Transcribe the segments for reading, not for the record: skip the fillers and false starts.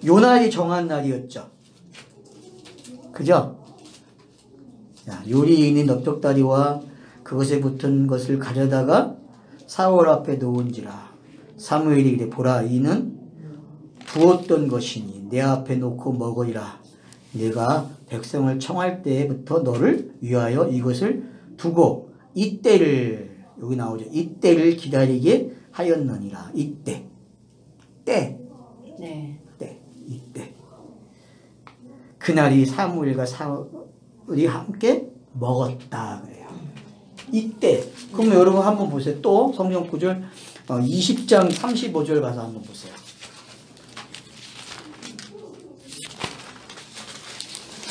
요날이 정한 날이었죠. 그죠? 자, 요리인이 넓적다리와 그것에 붙은 것을 가져다가 사울 앞에 놓은지라. 사무엘이 이르되 보라 이는 부었던 것이니 내 앞에 놓고 먹으리라. 내가 백성을 청할 때부터 너를 위하여 이것을 두고 이때를, 여기 나오죠. 이때를 기다리게 하였느니라. 이때. 때. 네. 때. 이때. 그날이 사무엘과 사울이 함께 먹었다 그래요. 이때. 그럼 여러분 한번 보세요. 또 성경 구절 20장 35절 가서 한번 보세요.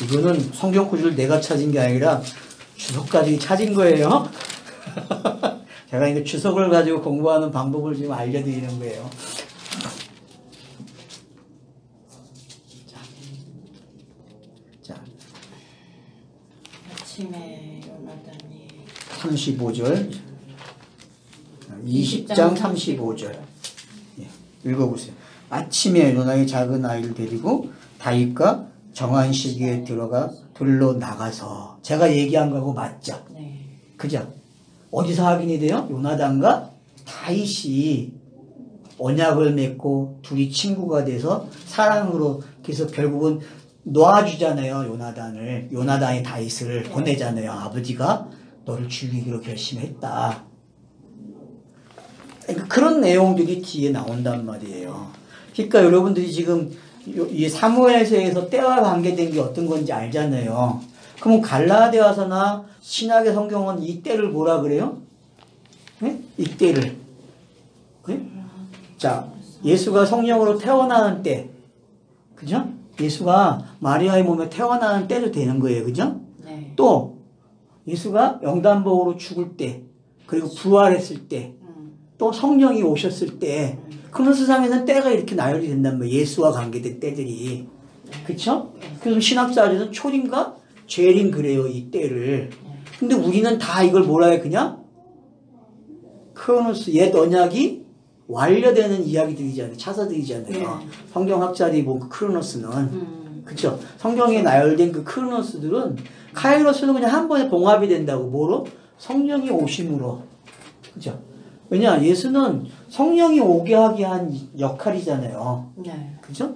이거는 성경 구절 내가 찾은 게 아니라 주석가들이 찾은 거예요. 제가 이거 주석을 가지고 공부하는 방법을 지금 알려드리는 거예요. 자. 아침에 요나단이 35절 20장 35절 읽어보세요. 아침에 요나의 작은 아이를 데리고 다윗과 정한 시기에 들러 나가서, 제가 얘기한 거하고 맞죠? 네. 그죠? 어디서 확인이 돼요? 요나단과 다윗이 언약을 맺고 둘이 친구가 돼서 사랑으로 계속 결국은 놓아주잖아요. 요나단이 다윗을 보내잖아요. 아버지가 너를 죽이기로 결심했다. 그런 내용들이 뒤에 나온단 말이에요. 그러니까 여러분들이 지금 이 사무엘서에서 때와 관계된 게 어떤 건지 알잖아요. 그럼 갈라디아서나 신약의 성경은 이 때를 뭐라 그래요? 네? 이 때를. 네? 자, 예수가 성령으로 태어나는 때, 그죠? 예수가 마리아의 몸에 태어나는 때도 되는 거예요, 그죠? 네. 또 예수가 영단복으로 죽을 때, 그리고 부활했을 때, 또 성령이 오셨을 때, 그런 세상에는 때가 이렇게 나열이 된단 말이에요. 예수와 관계된 때들이. 그쵸? 그래서 신학자들은 초림과 죄림 그래요, 이 때를. 근데 우리는 다 이걸 뭐라 해, 그냥? 크로노스, 옛 언약이 완료되는 이야기들이잖아요. 차서들이잖아요. 성경학자들이 본 그 크로노스는. 그쵸? 성경에 나열된 그 크로노스들은, 카이로스는 그냥 한 번에 봉합이 된다고. 뭐로? 성령이 오심으로. 그죠? 왜냐, 예수는 성령이 오게 하게 한 역할이잖아요. 네. 그죠?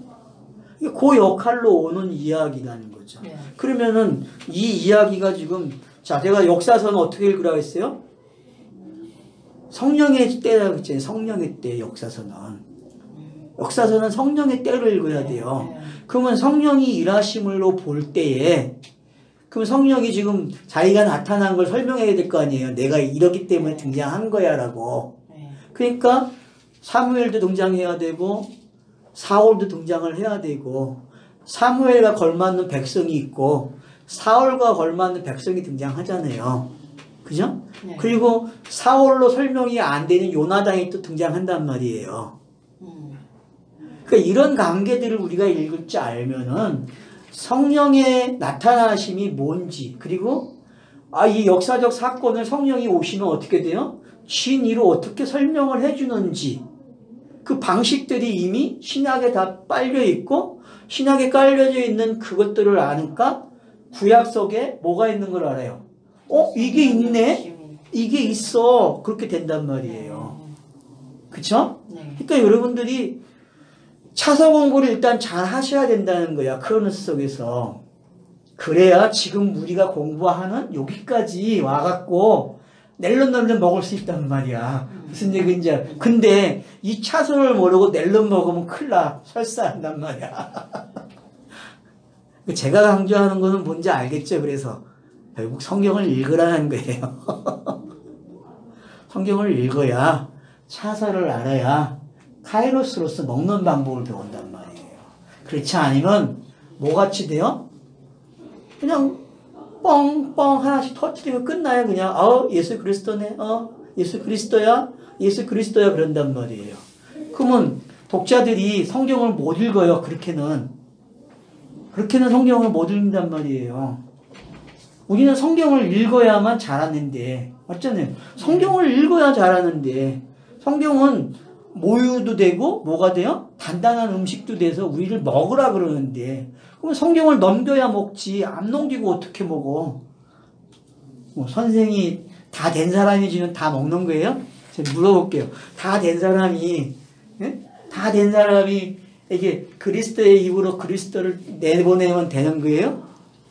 그 역할로 오는 이야기라는 거죠. 네. 그러면은 이 이야기가 지금, 자, 제가 역사서는 어떻게 읽으라고 했어요? 성령의 때라고 했잖아요. 성령의 때, 역사서는. 역사서는 성령의 때를 읽어야 돼요. 네. 그러면 성령이 일하심으로 볼 때에, 그럼 성령이 지금 자기가 나타난 걸 설명해야 될 거 아니에요. 내가 이러기 때문에 등장한 거야 라고. 그러니까 사무엘도 등장해야 되고 사울도 등장을 해야 되고 사무엘과 걸맞는 백성이 있고 사울과 걸맞는 백성이 등장하잖아요. 그죠? 네. 그리고 사울로 설명이 안 되는 요나단이 또 등장한단 말이에요. 그러니까 이런 관계들을 우리가 읽을 줄 알면은 성령의 나타나심이 뭔지, 그리고 이 역사적 사건을 성령이 오시면 어떻게 돼요? 진리로 어떻게 설명을 해주는지, 그 방식들이 이미 신약에 다 빨려 있고 신약에 깔려져 있는 그것들을 아니까 구약 속에 뭐가 있는 걸 알아요. 이게 있네? 이게 있어. 그렇게 된단 말이에요. 그쵸? 그러니까 여러분들이 차서 공부를 일단 잘 하셔야 된다는 거야. 크로노스 속에서. 그래야 지금 우리가 공부하는 여기까지 와갖고 낼름낼름 먹을 수 있단 말이야. 무슨 얘기인지 알아. 근데 이 차서를 모르고 낼름 먹으면 큰일 나. 설사한단 말이야. 제가 강조하는 거는 뭔지 알겠죠? 그래서 결국 성경을 읽으라는 거예요. 성경을 읽어야 차서를 알아야 카이로스로서 먹는 방법을 배운단 말이에요. 그렇지 않으면 뭐같이 돼요? 그냥 뻥뻥 하나씩 터뜨리고 끝나요. 그냥 예수 그리스도네. 예수 그리스도야. 예수 그리스도야. 그런단 말이에요. 그러면 독자들이 성경을 못 읽어요. 그렇게는 성경을 못 읽는단 말이에요. 우리는 성경을 읽어야만 잘하는데, 맞잖아요. 성경을 읽어야 잘하는데, 성경은 모유도 되고 뭐가 돼요? 단단한 음식도 돼서 우리를 먹으라 그러는데 그럼 성경을 넘겨야 먹지 안 넘기고 어떻게 먹어? 뭐 선생이 다 된 사람이 지금 다 먹는 거예요? 제가 물어볼게요. 다 된 사람이 다 된 사람이 이게 그리스도의 입으로 그리스도를 내보내면 되는 거예요?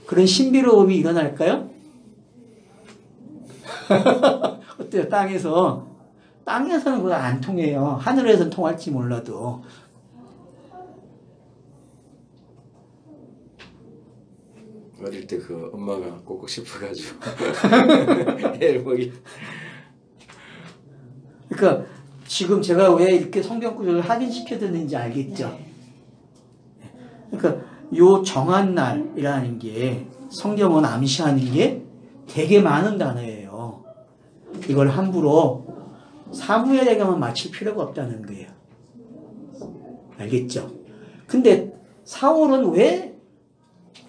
그런 신비로움이 일어날까요? 어때요? 땅에서는 그거 안 통해요. 하늘에서는 통할지 몰라도. 어릴 때 그 엄마가 꼭꼭 씹어가지고 애를 먹이. 그러니까 지금 제가 왜 이렇게 성경 구절을 확인시켜드는지 알겠죠? 네. 그러니까 요 정한 날이라는 게 성경은 암시하는 게 되게 많은 단어예요. 이걸 함부로 사무엘에게만 맞출 필요가 없다는 거예요. 알겠죠? 근데 사울은 왜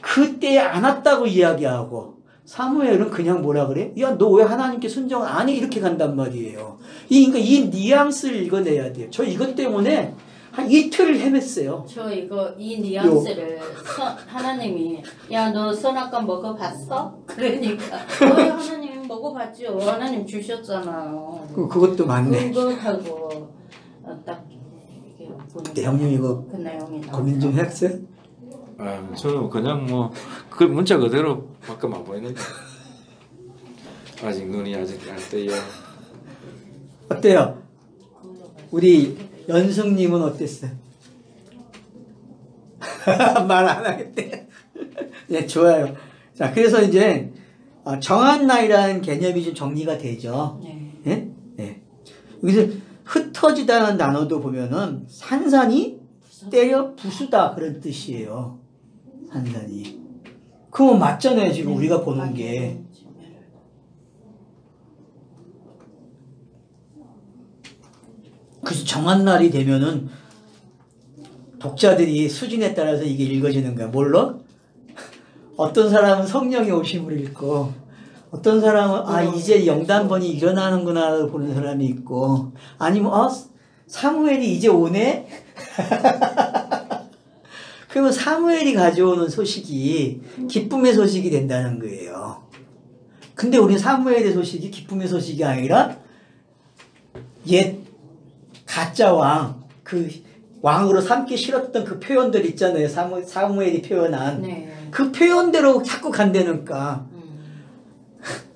그때에 안 왔다고 이야기하고 사무엘은 그냥 뭐라 그래? 야, 너 왜 하나님께 순종을 안 해? 이렇게 간단 말이에요. 그러니까 이 뉘앙스를 읽어내야 돼요. 저 이것 때문에 한 이틀을 헤맸어요. 저 이 뉘앙스를 하나님이 야, 너 선악과 먹어봤어? 그러니까 하나님 먹어봤죠. 하나님 주셨잖아요. 그것도 맞네. 그거하고 딱 이게 네, 형님 이거 그 내용이 고민 좀 했어요? 저는 그냥 뭐 그 문자 그대로 밖에만 보이는데 아직 눈이 아직 안 떠요. 어때요? 우리 연숙님은 어땠어요? 말 안 하겠대. 네, 좋아요. 자, 그래서 이제 정한 나이라는 개념이 좀 정리가 되죠. 네. 네? 네. 여기서 흩어지다는 단어도 보면은 산산이 때려 부수다 그런 뜻이에요. 산산이. 그거 맞잖아요, 지금 우리가 보는 게. 그래서 정한 날이 되면은 독자들이 수준에 따라서 이게 읽어지는 거야. 뭘로? 어떤 사람은 성령의 오심을 읽고, 어떤 사람은 이제 영단번이 일어나는구나 보는 사람이 있고, 아니면 사무엘이 이제 오네? 그러면 사무엘이 가져오는 소식이 기쁨의 소식이 된다는 거예요. 근데 우리 사무엘의 소식이 기쁨의 소식이 아니라 옛 가짜 왕, 그 왕으로 삼기 싫었던 그 표현들 있잖아요. 사무엘이 표현한. 네. 그 표현대로 자꾸 간다니까.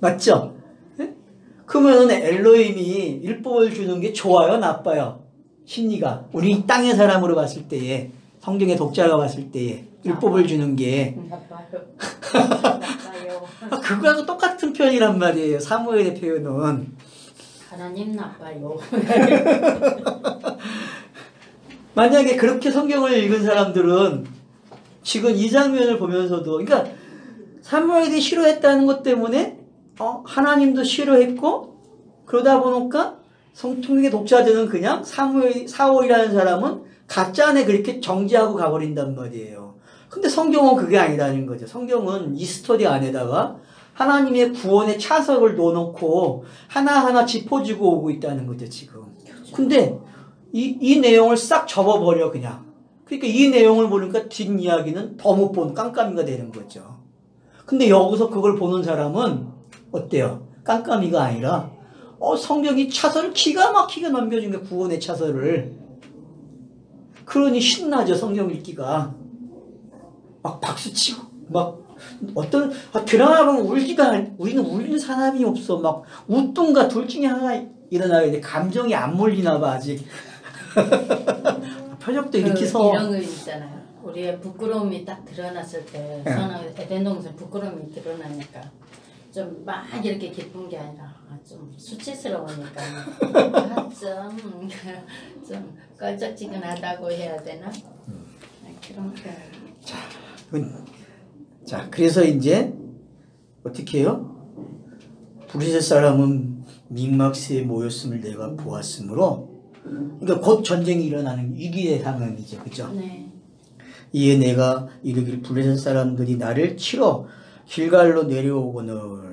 맞죠? 네? 그러면 엘로힘이 율법을 주는 게 좋아요? 나빠요? 심리가. 우리 땅의 사람으로 봤을 때에, 성경의 독자가 봤을 때에 율법을 주는 게 나빠요. 나빠요. 그거하고 똑같은 표현이란 말이에요. 사무엘의 표현은. 하나님 나빠요. 만약에 그렇게 성경을 읽은 사람들은 지금 이 장면을 보면서도, 그러니까 사무엘이 싫어했다는 것 때문에 하나님도 싫어했고, 그러다 보니까 성경의 독자들은 그냥 사울이라는 사람은 가짜 안에 그렇게 정지하고 가버린단 말이에요. 근데 성경은 그게 아니라는 거죠. 성경은 이 스토리 안에다가 하나님의 구원의 차석을 넣어놓고 하나하나 짚어주고 오고 있다는 거죠, 지금. 근데 이 내용을 싹 접어버려, 그냥. 그러니까 이 내용을 보니까 뒷이야기는 더 못 본 깜깜이가 되는 거죠. 근데 여기서 그걸 보는 사람은 어때요? 깜깜이가 아니라 성경이 차서를 기가 막히게 넘겨준 게 구원의 차서를. 그러니 신나죠, 성경 읽기가. 막 박수치고 막 드라마 보면 우리는 울리는 사람이 없어. 막 웃든가 둘 중에 하나 일어나야 돼. 감정이 안 몰리나 봐, 아직. 표적도 이렇게 서. 이런 거 있잖아요. 우리의 부끄러움이 딱 드러났을 때, 에덴 동산 부끄러움이 드러나니까 좀 막 이렇게 기쁜 게 아니라 좀 수치스러우니까 좀 껄쩍지근하다고 해야 되나? 그런 표현. 자, 그래서 이제 어떻게 해요? 브리스 사람은 민막스에 모였음을 내가 보았으므로, 그러니까 곧 전쟁이 일어나는 위기의 상황이죠, 그죠? 네. 이에 내가 이르기를 블레셋 사람들이 나를 치러 길갈로 내려오거늘.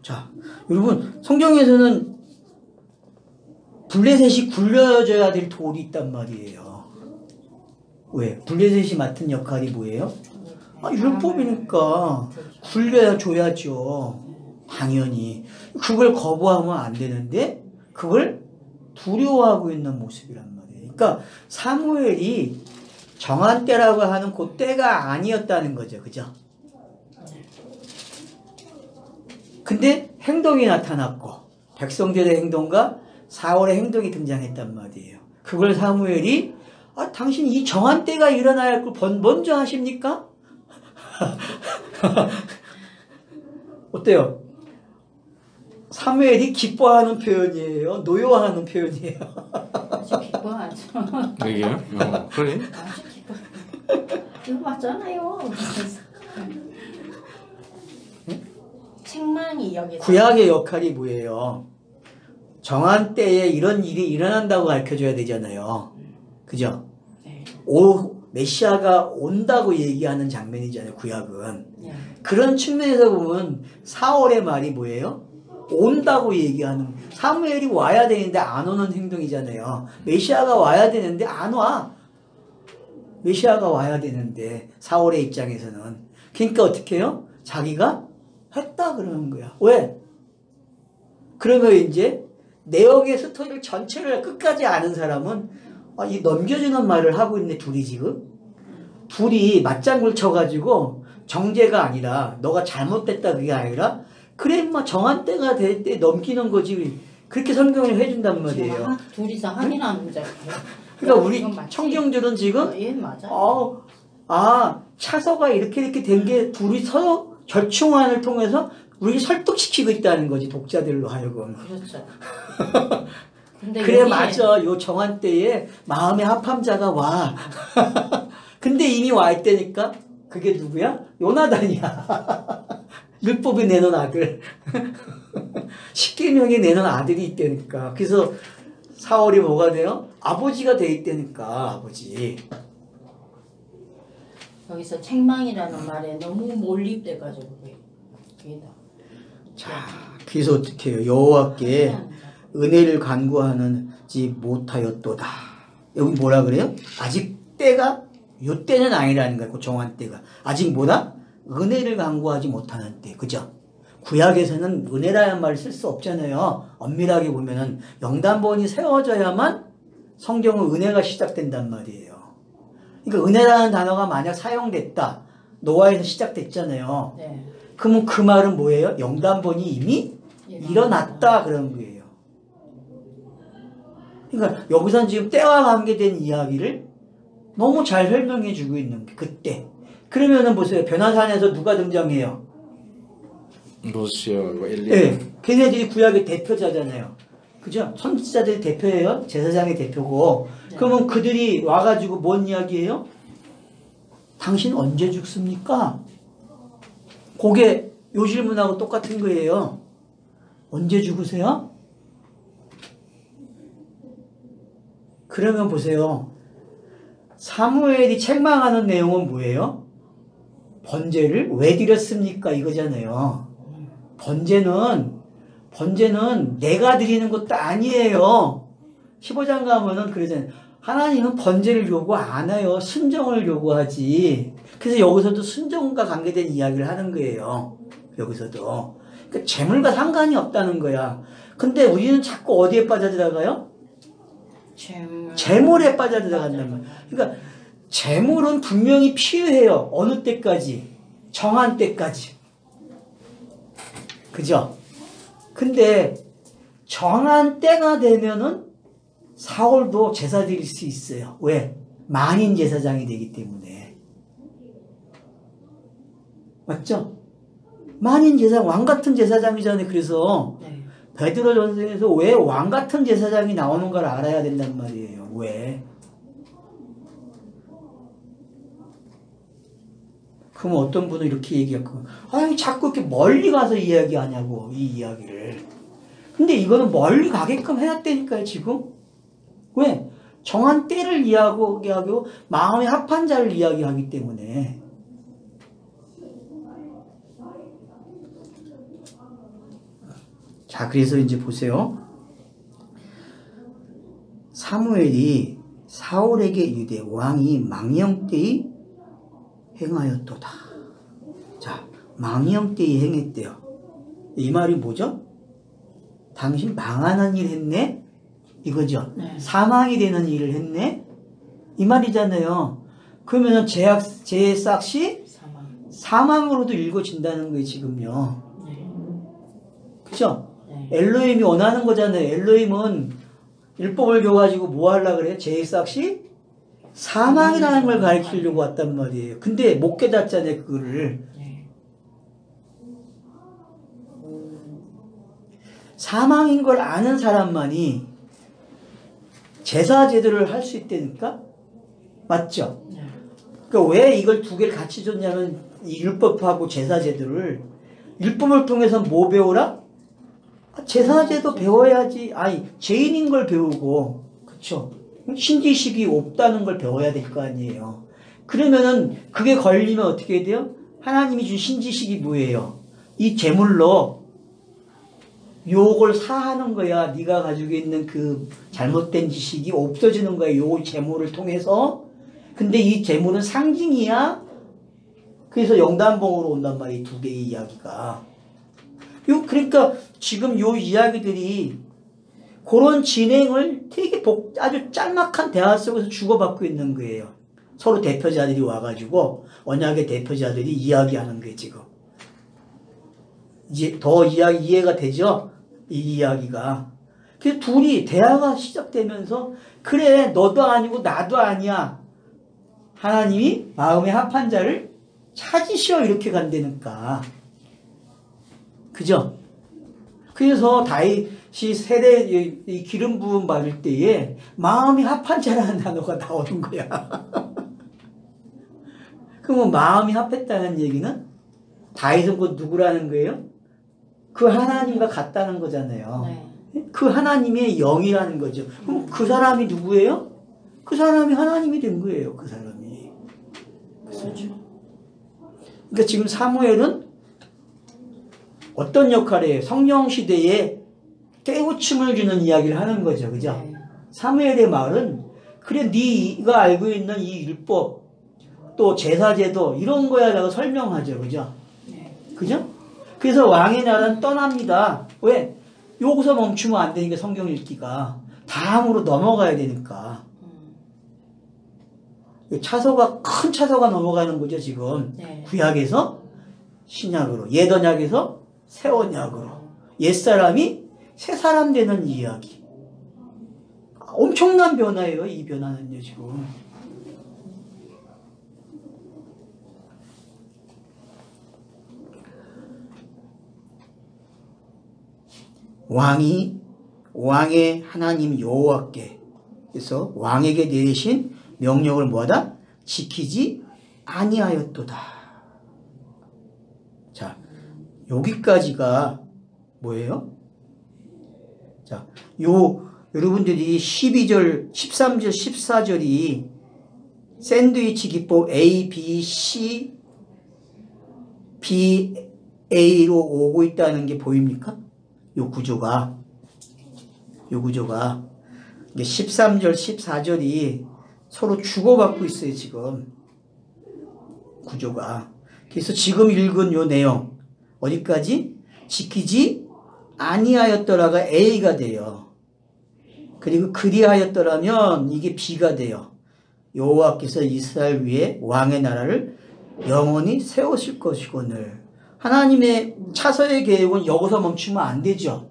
자, 여러분 성경에서는 블레셋이 굴려줘야 될 돌이 있단 말이에요. 왜? 블레셋이 맡은 역할이 뭐예요? 율법이니까 굴려줘야죠. 당연히. 그걸 거부하면 안 되는데 그걸 두려워하고 있는 모습이란 말이에요. 그러니까 사무엘이 정한 때라고 하는 그 때가 아니었다는 거죠. 그죠? 근데 행동이 나타났고 백성들의 행동과 사울의 행동이 등장했단 말이에요. 그걸 사무엘이 당신 이 정한 때가 일어나야 할 걸 먼저 하십니까? 어때요? 사무엘이 기뻐하는 표현이에요? 노여워하는 표현이에요? 아주 기뻐하죠. 이게요? 그래? 아주 기뻐. 이거 맞잖아요. 책망이 여기서. 구약의 역할이 뭐예요? 정한 때에 이런 일이 일어난다고 가르쳐줘야 되잖아요. 그죠? 네. 메시아가 온다고 얘기하는 장면이잖아요. 구약은. 네. 그런 측면에서 보면 사울의 말이 뭐예요? 온다고 얘기하는, 사무엘이 와야 되는데 안 오는 행동이잖아요. 메시아가 와야 되는데 안 와. 메시아가 와야 되는데 사울의 입장에서는. 그러니까 어떻게 해요? 자기가 했다 그러는 거야. 왜? 그러면 이제 내용의 스토리를 전체를 끝까지 아는 사람은 이 넘겨주는 말을 하고 있네. 둘이 지금. 둘이 맞장구를 쳐가지고 정죄가 아니라 너가 잘못됐다 그게 아니라 그래 인마 정한 때가 될 때 넘기는 거지. 그렇게 설명을 해준단 말이에요. 둘이서 확인하는 문제. 그러니까 우리 청중들은 지금 예, 맞아요. 차서가 이렇게 된 게 둘이 서로 절충안을 통해서 우리를 설득시키고 있다는 거지. 독자들로 하여금. 그렇죠. 근데 그래 맞아. 요 정한 때에 마음의 합함자가 와. 근데 이미 와 있다니까. 그게 누구야? 요나단이야. 율법이 내놓은 아들. 십계명이 내놓은 아들이 있다니까. 그래서 사울이 뭐가 돼요? 아버지가 돼 있다니까. 아버지. 여기서 책망이라는 말에 너무 몰입돼가지고 그게 자, 그래서 어떻게 해요? 여호와께 은혜를 간구하는지 못하였도다. 여기 뭐라 그래요? 아직 때가 요 때는 아니라는 거예요. 그 정한 때가. 아직 뭐다? 은혜를 간구하지 못하는 때. 그죠? 구약에서는 은혜라는 말을 쓸 수 없잖아요. 엄밀하게 보면은 영단본이 세워져야만 성경은 은혜가 시작된단 말이에요. 그러니까 은혜라는 단어가 만약 사용됐다. 노아에서 시작됐잖아요. 네. 그러면 그 말은 뭐예요? 영단본이 이미 일어났다 그런 거예요. 그러니까 여기서는 지금 때와 관계된 이야기를 너무 잘 설명해 주고 있는 게 그때. 그러면은 보세요. 변화산에서 누가 등장해요? 모세하고 엘리야. 네. 걔네들이 구약의 대표자잖아요. 그죠? 선지자들의 대표예요. 제사장의 대표고. 네. 그러면 그들이 와가지고 뭔 이야기예요? 당신 언제 죽습니까? 그게 요 질문하고 똑같은 거예요. 언제 죽으세요? 그러면 보세요. 사무엘이 책망하는 내용은 뭐예요? 번제를 왜 드렸습니까? 이거잖아요. 번제는 내가 드리는 것도 아니에요. 15장 가면은 그러잖아요. 하나님은 번제를 요구 안 해요. 순종을 요구하지. 그래서 여기서도 순종과 관계된 이야기를 하는 거예요. 여기서도. 그러니까 재물과 상관이 없다는 거야. 근데 우리는 자꾸 어디에 빠져들어가요? 재물에 빠져들어간단 말이야. 그러니까 재물은 분명히 필요해요. 어느 때까지? 정한 때까지. 그죠? 근데 정한 때가 되면은 사울도 제사 드릴 수 있어요. 왜? 만인 제사장이 되기 때문에. 맞죠? 만인 제사장, 왕 같은 제사장이잖아요. 그래서 네. 베드로 전서에서 왜 왕 같은 제사장이 나오는 걸 알아야 된단 말이에요. 왜? 그럼 어떤 분은 이렇게 얘기하고, 자꾸 이렇게 멀리 가서 이야기하냐고, 이 이야기를. 근데 이거는 멀리 가게끔 해놨다니까요, 지금. 왜? 정한 때를 이야기하고, 마음의 합한 자를 이야기하기 때문에. 자, 그래서 이제 보세요. 사무엘이 사울에게 이르되 왕이 망령 때에 행하였도다. 자, 망령 때에 행했대요. 이 말이 뭐죠? 당신 망하는 일 했네? 이거죠. 네. 사망이 되는 일을 했네? 이 말이잖아요. 그러면 죄의 싹이 사망으로도 읽어진다는 거예요, 지금요. 네. 그죠? 네. 엘로힘이 원하는 거잖아요. 엘로힘은 율법을 줘가지고 뭐 하려고 그래요? 죄의 싹이 사망이라는 걸 가르치려고 왔단 말이에요. 근데 못 깨닫잖아요, 그거를. 네. 사망인 걸 아는 사람만이 제사 제도를 할 수 있다니까? 맞죠? 네. 그러니까 왜 이걸 두 개를 같이 줬냐면 이 율법하고 제사 제도를 율법을 통해서 뭐 배우라? 제사 제도 배워야지. 아니 죄인인 걸 배우고 그쵸? 신지식이 없다는 걸 배워야 될 거 아니에요. 그러면은 그게 걸리면 어떻게 돼요? 하나님이 준 신지식이 뭐예요? 이 제물로 요걸 사하는 거야. 네가 가지고 있는 그 잘못된 지식이 없어지는 거야. 요 제물을 통해서. 근데 이 제물은 상징이야. 그래서 영단봉으로 온단 말이에요. 두 개의 이야기가. 그러니까 지금 요 이야기들이 그런 진행을 되게 아주 짤막한 대화 속에서 주고받고 있는 거예요. 서로 대표자들이 와가지고 언약의 대표자들이 이야기하는 거예요. 지금. 이제 더 이해가 되죠? 이 이야기가. 그래서 둘이 대화가 시작되면서 그래 너도 아니고 나도 아니야. 하나님이 마음에 합한 자를 찾으시오 이렇게 간다니까. 그죠? 그래서 다윗이 세례 이 기름 부음 받을 때에 마음이 합한 자라는 단어가 나오는 거야. 그러면 마음이 합했다는 얘기는 다윗은 곧 누구라는 거예요? 그 하나님과 같다는 거잖아요. 네. 그 하나님의 영이라는 거죠. 그럼 그 사람이 누구예요? 그 사람이 하나님이 된 거예요. 그 사람이. 그렇죠. 그러니까 지금 사무엘은 어떤 역할이에요? 성령 시대에 깨우침을 주는 이야기를 하는 거죠. 그죠? 네. 사무엘의 말은 그래 네가 알고 있는 이 율법 또 제사제도 이런 거야 라고 설명하죠. 그죠? 네. 그죠? 그래서 왕의 나라는 떠납니다. 왜? 여기서 멈추면 안 되니까 성경 읽기가 다음으로 넘어가야 되니까. 차서가 큰 차서가 넘어가는 거죠. 지금. 네. 구약에서 신약으로 옛 언약에서 새 언약으로 옛사람이 새 사람 되는 이야기. 엄청난 변화예요. 이 변화는요. 지금. 왕의 하나님 여호와께 그래서 왕에게 내리신 명령을 뭐하다? 지키지 아니하였도다. 자, 여기까지가 뭐예요? 자, 여러분들이 12절, 13절, 14절이 샌드위치 기법 A, B, C, B, A로 오고 있다는 게 보입니까? 요 구조가 13절, 14절이 서로 주고받고 있어요, 지금. 구조가. 그래서 지금 읽은 요 내용, 어디까지? 지키지 아니하였더라가 A가 돼요. 그리고 그리하였더라면 이게 B가 돼요. 여호와께서 이스라엘 위에 왕의 나라를 영원히 세우실 것이거늘. 하나님의 차서의 계획은 여기서 멈추면 안 되죠.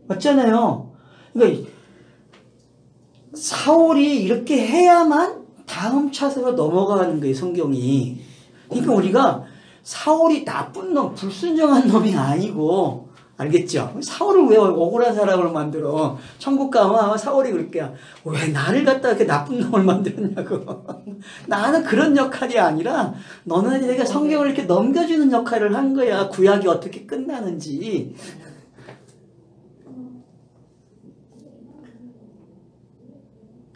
맞잖아요. 그러니까 사울이 이렇게 해야만 다음 차서가 넘어가는 거예요, 성경이. 그러니까 우리가 사울이 나쁜 놈, 불순종한 놈이 아니고, 알겠죠? 사울을 왜 억울한 사람을 만들어? 천국 가면 아마 사울이 그럴 거야. 왜 나를 갖다 이렇게 나쁜 놈을 만들었냐고. 나는 그런 역할이 아니라 너는 내가 성경을 이렇게 넘겨주는 역할을 한 거야. 구약이 어떻게 끝나는지.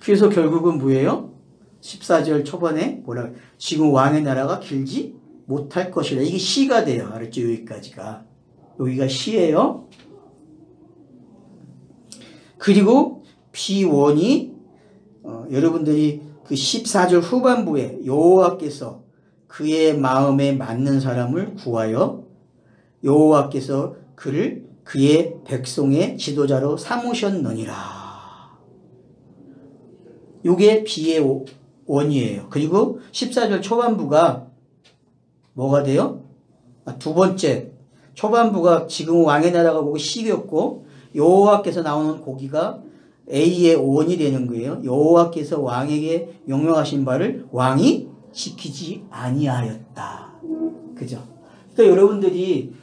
그래서 결국은 뭐예요? 14절 초반에 뭐라 지금 왕의 나라가 길지 못할 것이라. 이게 시가 돼요. 알았죠? 여기까지가. 여기가 시예요. 그리고 B1이 여러분들이 그 14절 후반부에 여호와께서 그의 마음에 맞는 사람을 구하여 여호와께서 그를 그의 백성의 지도자로 삼으셨느니라. 요게 비의 원이에요. 그리고 14절 초반부가 뭐가 돼요? 두 번째 초반부가 지금 왕의 나라가 보고 시겼고 여호와께서 나오는 고기가 A의 원이 되는 거예요. 여호와께서 왕에게 명령하신 바를 왕이 지키지 아니하였다. 그죠? 그러니까 여러분들이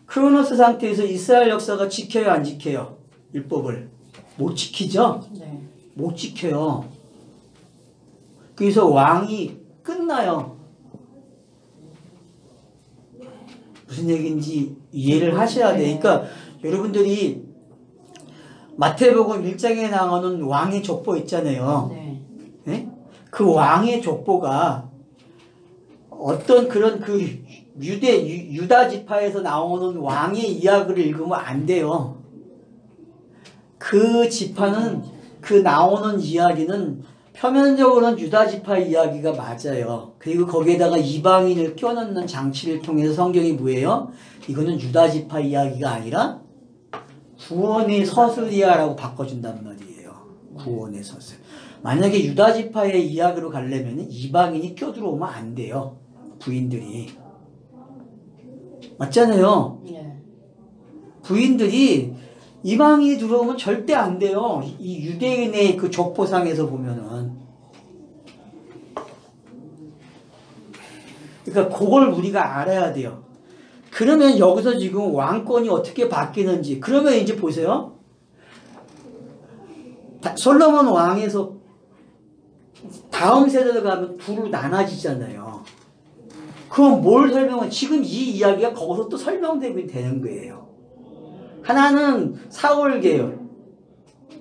크로노스 상태에서 이스라엘 역사가 지켜요, 안 지켜요? 율법을 못 지키죠? 네. 못 지켜요. 그래서 왕이 끝나요. 무슨 얘기인지 이해를 하셔야 돼. 그러니까 여러분들이 마태복음 1장에 나오는 왕의 족보 있잖아요. 네. 네? 그 왕의 족보가 어떤 그런 그 유다 지파에서 나오는 왕의 이야기를 읽으면 안 돼요. 그 지파는 그 나오는 이야기는 표면적으로는 유다 지파 이야기가 맞아요. 그리고 거기에다가 이방인을 껴넣는 장치를 통해서 성경이 뭐예요? 이거는 유다 지파 이야기가 아니라 구원의 서술이야라고 바꿔준단 말이에요. 구원의 서술. 만약에 유다 지파의 이야기로 가려면 이방인이 껴들어오면 안 돼요. 부인들이. 맞잖아요. 네. 부인들이 이방인이 들어오면 절대 안 돼요. 이 유대인의 그 족보상에서 보면은. 그러니까 그걸 우리가 알아야 돼요. 그러면 여기서 지금 왕권이 어떻게 바뀌는지. 그러면 이제 보세요. 솔로몬 왕에서 다음 세대로 가면 둘로 나눠지잖아요. 그럼 뭘 설명해? 지금 이 이야기가 거기서 또 설명되고 되는 거예요. 하나는 사울 계열,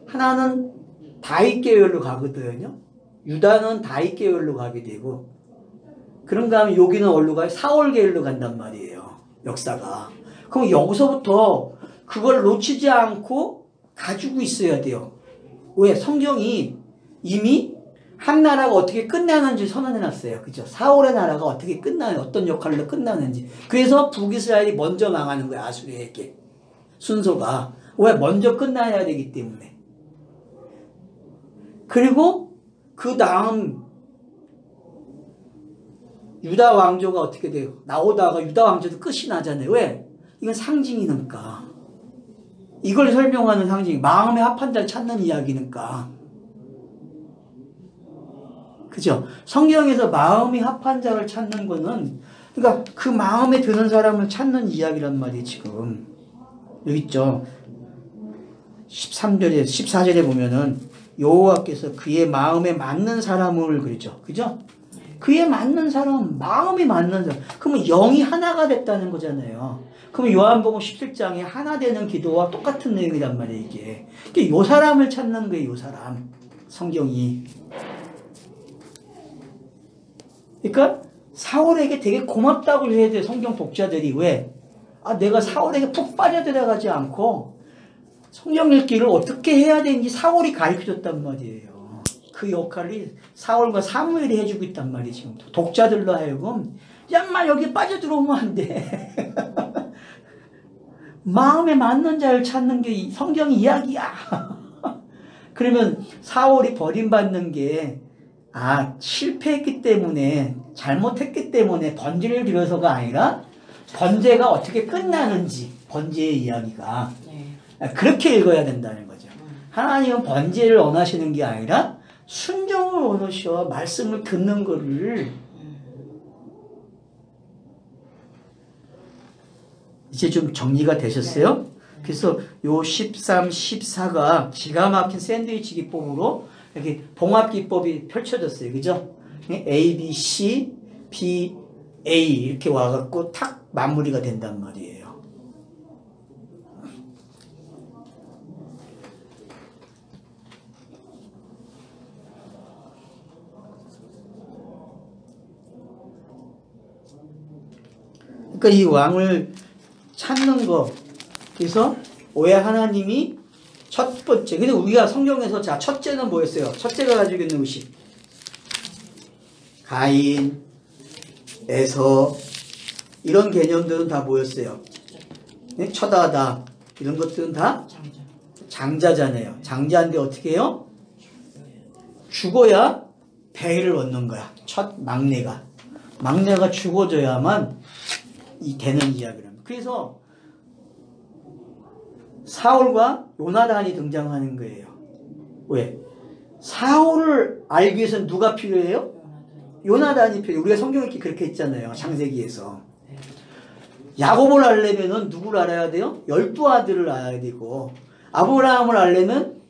하나는 다윗 계열로 가거든요. 유다는 다윗 계열로 가게 되고, 그런가 하면 여기는 어디로 가요? 사울 계열로 간단 말이에요. 역사가. 그럼 여기서부터 그걸 놓치지 않고 가지고 있어야 돼요. 왜? 성경이 이미 한 나라가 어떻게 끝나는지 선언해놨어요. 그죠? 사울의 나라가 어떻게 끝나는, 어떤 역할로 끝나는지. 그래서 북이스라엘이 먼저 망하는 거야, 아수르에게. 순서가. 왜? 먼저 끝나야 되기 때문에. 그리고 그 다음 유다 왕조가 어떻게 돼요? 나오다가 유다 왕조도 끝이 나잖아요. 왜? 이건 상징이니까. 이걸 설명하는 상징. 마음의 합한 자를 찾는 이야기니까. 그죠? 성경에서 마음이 합한 자를 찾는 거는, 그러니까 그 마음에 드는 사람을 찾는 이야기란 말이에요, 지금. 여기 있죠. 13절에, 14절에 보면은 여호와께서 그의 마음에 맞는 사람을 그러죠. 그죠? 그에 맞는 사람, 마음이 맞는 사람. 그러면 영이 하나가 됐다는 거잖아요. 그러면 요한복음 17장에 하나 되는 기도와 똑같은 내용이란 말이에요, 이게. 요 사람을 찾는 거예요, 요 사람. 성경이. 그러니까 사울에게 되게 고맙다고 해야 돼요, 성경 독자들이. 왜? 아, 내가 사울에게 푹 빠져들어가지 않고 성경 읽기를 어떻게 해야 되는지 사울이 가르쳐줬단 말이에요. 그 역할이 사울과 사무엘이 해주고 있단 말이에요, 지금. 독자들로 하여금. 야마 여기 빠져들어오면 안 돼. 마음에 맞는 자를 찾는 게 성경 이야기야. 그러면 사울이 버림받는 게, 아, 실패했기 때문에, 잘못했기 때문에 번제를 드려서가 아니라 번제가 어떻게 끝나는지, 번제의 이야기가. 그렇게 읽어야 된다는 거죠. 하나님은 번제를 원하시는 게 아니라 순종을 원하셔. 말씀을 듣는 거를. 이제 좀 정리가 되셨어요? 그래서 요 13, 14가 기가 막힌 샌드위치 기법으로 이렇게 봉합 기법이 펼쳐졌어요. 그죠? A, B, C, B, A 이렇게 와갖고 탁 마무리가 된단 말이에요. 그러니까 이 왕을 찾는 거. 그래서 왜 하나님이 첫 번째. 근데 우리가 성경에서 자, 첫째는 뭐였어요? 첫째가 가지고 있는 의식. 가인, 에서 이런 개념들은 다 뭐였어요? 네? 처다하다. 이런 것들은 다 장자잖아요. 장자인데 어떻게 해요? 죽어야 배를 얻는 거야. 첫 막내가. 막내가 죽어줘야만 되는 이야기랍니다. 그래서 사울과 요나단이 등장하는 거예요. 왜? 사울을 알기 위해서는 누가 필요해요? 요나단이 필요해요. 우리가 성경에 그렇게 했잖아요. 창세기에서. 야곱을 알려면 누구를 알아야 돼요? 12아들을 알아야 되고, 아브라함을 알려면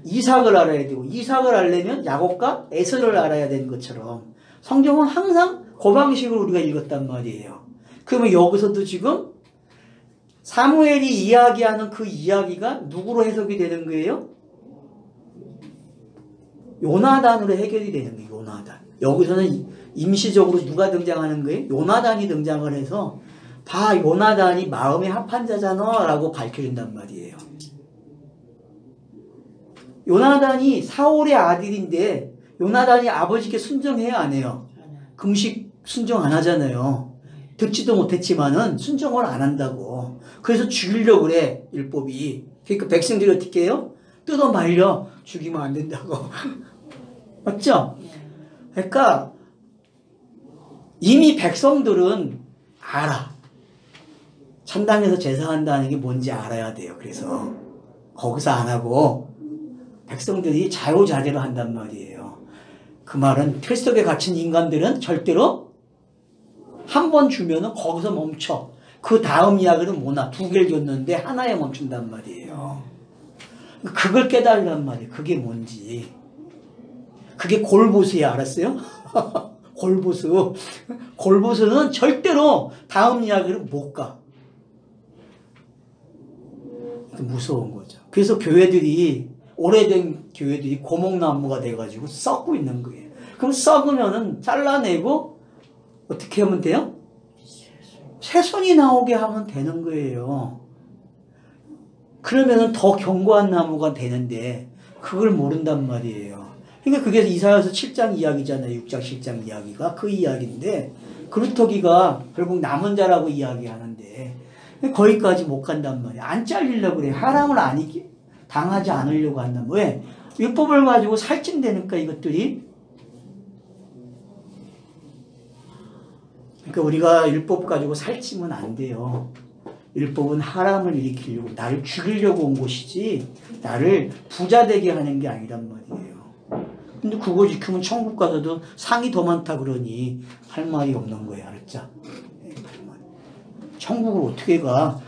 이삭을 알아야 되고, 이삭을 알려면 야곱과 에서를 알아야 되는 것처럼 성경은 항상 그 방식으로 우리가 읽었단 말이에요. 그러면 여기서도 지금 사무엘이 이야기하는 그 이야기가 누구로 해석이 되는 거예요? 요나단으로 해결이 되는 거예요. 요나단. 여기서는 임시적으로 누가 등장하는 거예요? 요나단이 등장을 해서 다 요나단이 마음에 합한 자잖아 라고 밝혀준단 말이에요. 요나단이 사울의 아들인데 요나단이 아버지께 순종해야 안 해요? 금식 순종 안 하잖아요. 듣지도 못했지만은 순종을 안 한다고. 그래서 죽이려고 그래, 율법이. 그러니까 백성들이 어떻게 해요? 뜯어 말려. 죽이면 안 된다고. 맞죠? 그러니까 이미 백성들은 알아. 천당에서 제사한다는 게 뭔지 알아야 돼요. 그래서 거기서 안 하고 백성들이 자유자재로 한단 말이에요. 그 말은 틀 속에 갇힌 인간들은 절대로 한 번 주면은 거기서 멈춰. 그 다음 이야기는 뭐나 2개를 줬는데 하나에 멈춘단 말이에요. 그걸 깨달으란 말이에요. 그게 뭔지. 그게 골보수야. 알았어요? 골보수. 골보수는 절대로 다음 이야기를 못 가. 무서운 거죠. 그래서 교회들이, 오래된 교회들이 고목나무가 돼가지고 썩고 있는 거예요. 그럼 썩으면은 잘라내고 어떻게 하면 돼요? 새순이 나오게 하면 되는 거예요. 그러면은 더 견고한 나무가 되는데 그걸 모른단 말이에요. 그러니까 그게 이사야서 7장 이야기잖아요. 6장 7장 이야기가 그 이야기인데 그루터기가 결국 남은 자라고 이야기하는데 거기까지 못 간단 말이에요. 안 잘리려고 그래. 하람을 당하지 않으려고 한단 말이에요. 왜? 율법을 가지고 살찐다니까 이것들이. 그러니까 우리가 율법 가지고 살찌면 안 돼요. 율법은 하람을 일으키려고, 나를 죽이려고 온 것이지 나를 부자 되게 하는 게 아니란 말이에요. 근데 그거 지키면 천국 가서도 상이 더 많다 그러니 할 말이 없는 거예요. 알았죠? 천국을 어떻게 가?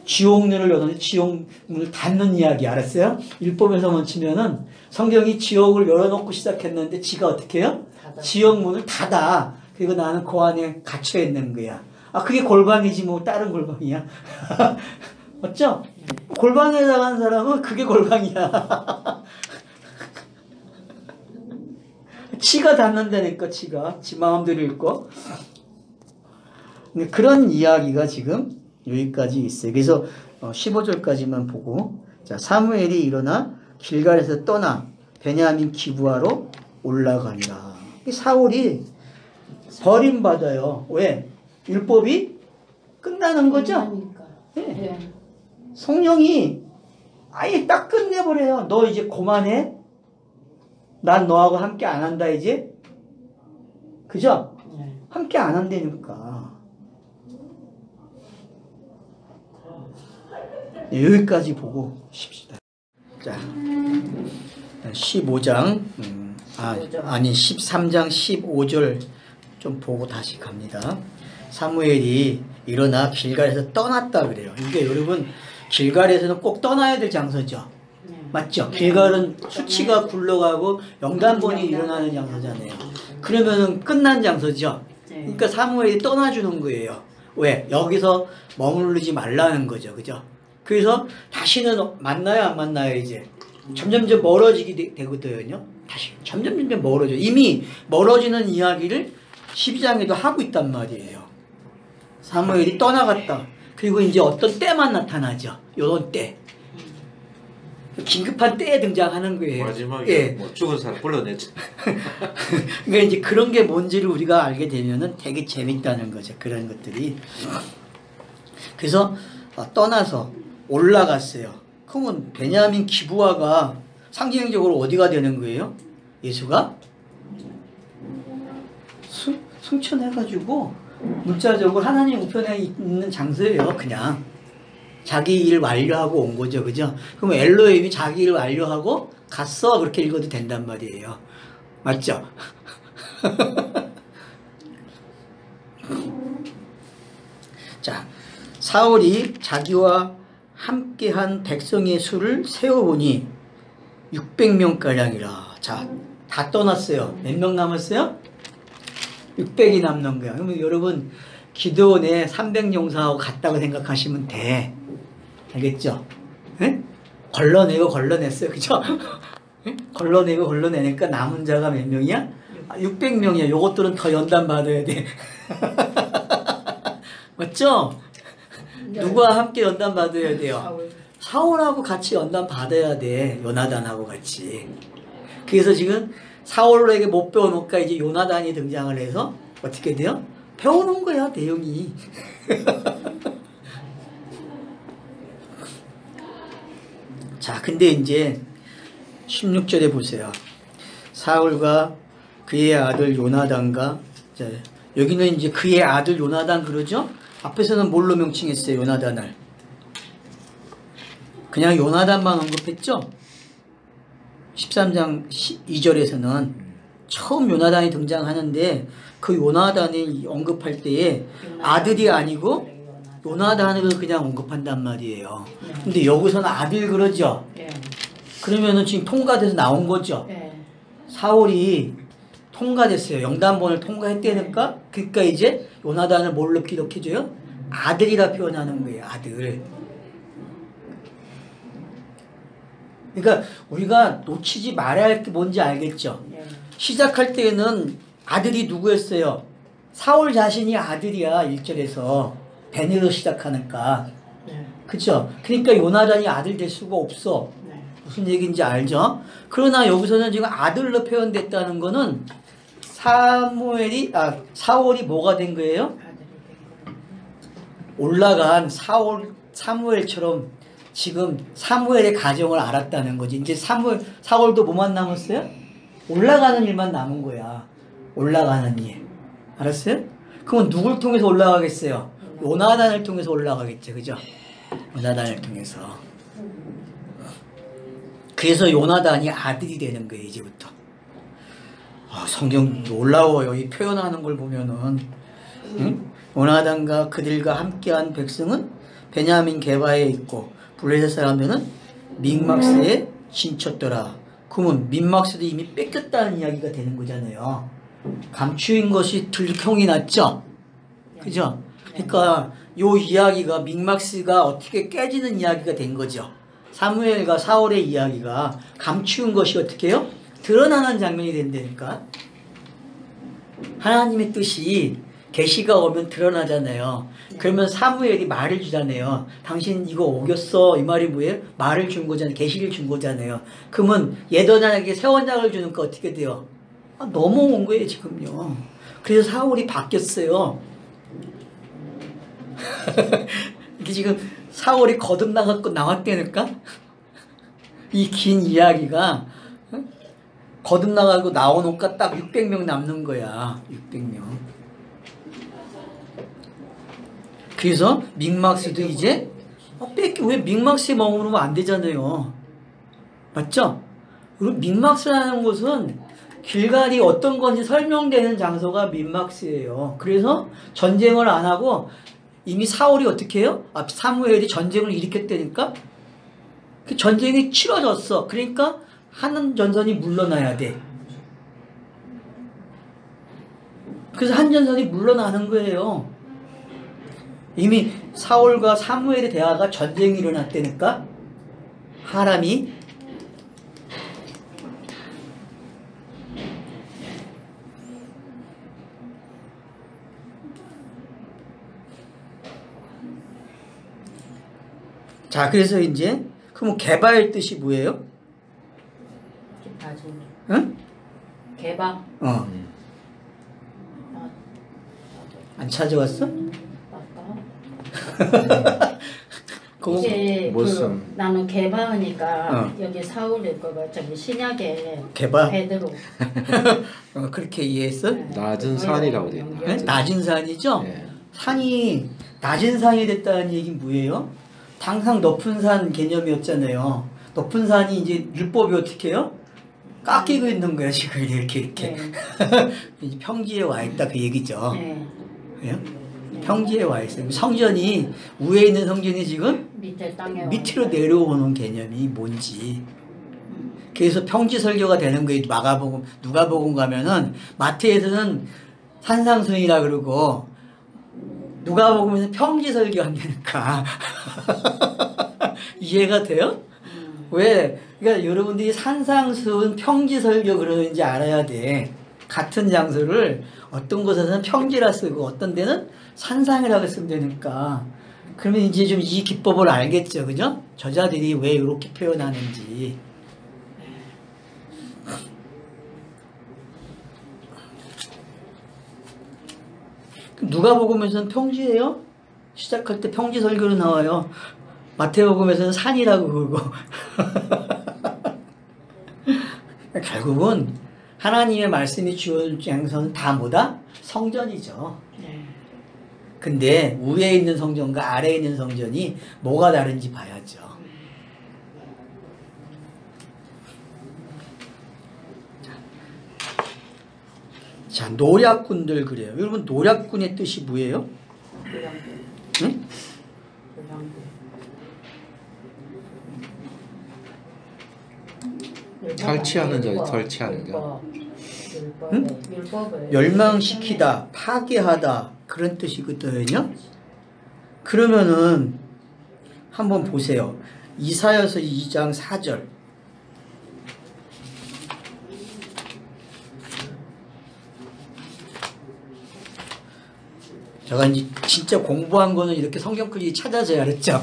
지옥문을 여는데 지옥문을 닫는 이야기 알았어요? 율법에서 멈추면은 성경이 지옥을 열어놓고 시작했는데 지가 어떻게 해요? 지옥문을 닫아. 그리고 나는 그 안에 갇혀 있는 거야. 아, 그게 골방이지 뭐 다른 골방이야. 맞죠? 골방에 나간 사람은 그게 골방이야. 지가 닫는다니까, 지가. 지 마음대로 읽고. 그런 이야기가 지금 여기까지 있어요. 그래서 15절까지만 보고, 자, 사무엘이 일어나 길갈에서 떠나 베냐민 기브아로 올라가니라. 사울이 버림받아요. 왜? 율법이 끝나는 거죠? 네. 성령이 아예 딱 끝내버려요. 너 이제 그만해. 난 너하고 함께 안 한다 이제. 그죠? 함께 안 한다니까. 네, 여기까지 보고 쉽시다. 자, 15장 아니 13장 15절 좀 보고 다시 갑니다. 사무엘이 일어나 길갈에서 떠났다 그래요. 이게 여러분 길갈에서는 꼭 떠나야 될 장소죠. 맞죠? 길갈은 수치가 굴러가고 영단번이 일어나는 장소잖아요. 그러면은 끝난 장소죠. 그러니까 사무엘이 떠나주는 거예요. 왜? 여기서 머무르지 말라는 거죠. 그죠? 그래서 다시는 만나요 안 만나요 이제? 점점점 멀어지게 되거든요. 다시 점점 멀어져. 이미 멀어지는 이야기를 12장에도 하고 있단 말이에요. 사무엘이 떠나갔다. 그리고 이제 어떤 때만 나타나죠. 요런 때. 긴급한 때에 등장하는 거예요. 마지막에 예. 뭐 죽은 사람 불러냈죠. 그러니까 이제 그런 게 뭔지를 우리가 알게 되면은 되게 재밌다는 거죠. 그런 것들이. 그래서 떠나서 올라갔어요. 그러면 베냐민 기브아가 상징적으로 어디가 되는 거예요? 예수가 승천해가지고 문자적으로 하나님 우편에 있는 장소예요. 그냥 자기 일 완료하고 온 거죠. 그죠? 그럼 엘로힘이 자기 일 완료하고 갔어. 그렇게 읽어도 된단 말이에요. 맞죠? 자, 사울이 자기와 함께한 백성의 수를 세어보니 600명가량이라. 자, 다 떠났어요. 몇 명 남았어요? 600이 남는 거야. 그러면 여러분 기드온에 300용사하고 같다고 생각하시면 돼. 알겠죠? 에? 걸러냈어요. 그죠? 걸러내니까 남은 자가 몇 명이야? 600명이야. 요것들은 더 연단 받아야 돼. 맞죠? 누구와 함께 연단 받아야 돼요? 사울하고 같이 연단 받아야 돼. 요나단하고 같이. 그래서 지금 사울에게 못 배워놓을까 이제 요나단이 등장을 해서 어떻게 돼요? 배워놓은 거야, 내용이. 자, 근데 이제 16절에 보세요. 사울과 그의 아들 요나단과, 자, 여기는 이제 그의 아들 요나단 그러죠? 앞에서는 뭘로 명칭했어요, 요나단을? 그냥 요나단만 언급했죠? 13장 2절에서는 처음 요나단이 등장하는데 그 요나단이 언급할 때에 아들이 아니고 요나단을 그냥 언급한단 말이에요. 근데 여기서는 아들 그러죠? 그러면은 지금 통과돼서 나온 거죠? 사울이 통과됐어요. 영단본을 통과했다니까? 그러니까 이제 요나단을 뭘로 기록해줘요? 아들이라 표현하는 거예요. 아들. 그러니까 우리가 놓치지 말아야 할 게 뭔지 알겠죠? 시작할 때는 아들이 누구였어요? 사울 자신이 아들이야. 1절에서 베네로 시작하니까. 그쵸? 그러니까 요나단이 아들 될 수가 없어. 무슨 얘기인지 알죠? 그러나 여기서는 지금 아들로 표현됐다는 거는 사울이 뭐가 된 거예요? 올라간 사무엘처럼 지금 사무엘의 가정을 알았다는 거지. 이제 사울도 뭐만 남았어요? 올라가는 일만 남은 거야. 올라가는 일. 알았어요? 그럼 누굴 통해서 올라가겠어요? 요나단을 통해서 올라가겠죠. 그죠? 요나단을 통해서. 그래서 요나단이 아들이 되는 거예요. 이제부터. 성경 놀라워요. 이 표현하는 걸 보면은. 응? 요나단과 그들과 함께한 백성은 베냐민 게바에 있고 블레셋 사람들은 믹막스에 진쳤더라. 그러면 믹막스도 이미 뺏겼다는 이야기가 되는 거잖아요. 감추인 것이 들통이 났죠. 그죠? 그러니까 요 이야기가 믹막스가 어떻게 깨지는 이야기가 된 거죠. 사무엘과 사울의 이야기가 감추인 것이 어떻게 해요? 드러나는 장면이 된다니까. 하나님의 뜻이 계시가 오면 드러나잖아요. 그러면 사무엘이 말을 주잖아요. 당신 이거 오겼어. 이 말이 뭐예요? 말을 준 거잖아요. 계시를 준 거잖아요. 그러면 옛언약에 새 언약을 주니까 어떻게 돼요? 넘어온 거예요 지금요. 그래서 사울이 바뀌었어요. 이게 지금 사울이 거듭나갖고 나왔다니까? 이 긴 이야기가 거듭나가고 나오니까 딱 600명 남는 거야. 600명. 그래서 믹막스도 이제 왜 믹막스에 머무르면 안 되잖아요. 맞죠? 그리고 믹막스라는 곳은 길갈이 어떤 건지 설명되는 장소가 믹막스예요. 그래서 전쟁을 안 하고 이미 사울이 어떻게 해요? 사무엘이 전쟁을 일으켰다니까? 그 전쟁이 치러졌어. 그러니까 한 전선이 물러나야 돼. 그래서 한 전선이 물러나는 거예요. 이미 사울과 사무엘의 대화가 전쟁이 일어났다니까? 하람이 자, 그래서 이제 그럼 개바의 뜻이 뭐예요? 응? 개바. 안 찾아왔어? 맞다. 그거 이제 무슨 나는 개바하니까 여기 사울일 거가 저기 신약에 개바? 베드로. 그렇게 이해했어? 낮은 산이라고 돼요. 네? 낮은 산이죠? 네. 산이 낮은 산이 됐다는 얘기는 뭐예요? 항상 높은 산 개념이었잖아요. 높은 산이 이제 율법이 어떻게 해요? 깎이고 있는 거야 지금 이렇게. 네. 이제 평지에 와 있다 그 얘기죠. 네. 그래요? 평지에 와 있어요. 성전이 위에 있는 성전이 지금 밑에 땅에 밑으로 내려오는 개념이 뭔지. 그래서 평지 설교가 되는 거예요. 마가복음, 누가복음 가면은 마태에서는 산상순이라 그러고 누가복음에서 평지 설교한다니까. 이해가 돼요? 왜? 그러니까 여러분들이 산상순 평지 설교 그러는지 알아야 돼. 같은 장소를 어떤 곳에서는 평지라 쓰고 어떤 데는 산상이라고 쓰면 되니까. 그러면 이제 좀 이 기법을 알겠죠, 그죠? 저자들이 왜 이렇게 표현하는지. 누가복음에서는 평지예요? 시작할 때 평지 설교로 나와요. 마태복음에서는 산이라고 그러고. 결국은 하나님의 말씀이 주어진 장소는 다 뭐다? 성전이죠. 근데 위에 있는 성전과 아래에 있는 성전이 뭐가 다른지 봐야죠. 자, 노략군들 그래요. 여러분 노략군의 뜻이 뭐예요? 응? 설치하는 자죠. 설치하는 자. 응? 멸망시키다, 파괴하다 그런 뜻이거든요. 그러면은 한번 보세요. 이사야서 2장 4절. 제가 이제 진짜 공부한 거는 이렇게 성경글이 찾아져야 그랬죠.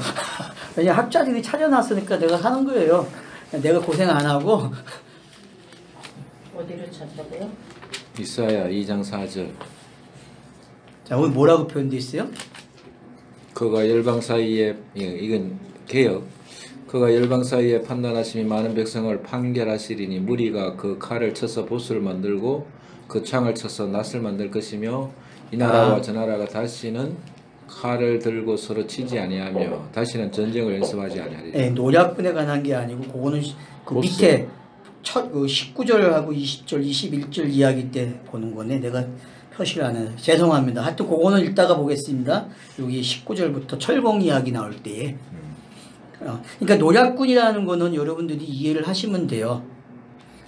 왜냐 학자들이 찾아놨으니까 내가 하는 거예요. 내가 고생 안 하고. 어디를 찾아봐요? 이사야 2장 4절. 자, 오늘 뭐라고 표현되어 있어요? 그가 열방 사이에, 이건 개역. 그가 열방 사이에 판단하심이 많은 백성을 판결하시리니 무리가 그 칼을 쳐서 보스를 만들고 그 창을 쳐서 낫을 만들 것이며 이 나라와 저 나라가 다시는 칼을 들고 서로 치지 아니하며 다시는 전쟁을 연습하지 아니하리라. 네, 노략군에 관한 게 아니고 그거는 그 보스. 밑에 첫 19절하고 20절, 21절 이야기 때 보는 거네. 내가 표시를 안 해서 죄송합니다. 하여튼 그거는 이따가 보겠습니다. 여기 19절부터 철공 이야기 나올 때에. 그러니까 노략군이라는 거는 여러분들이 이해를 하시면 돼요.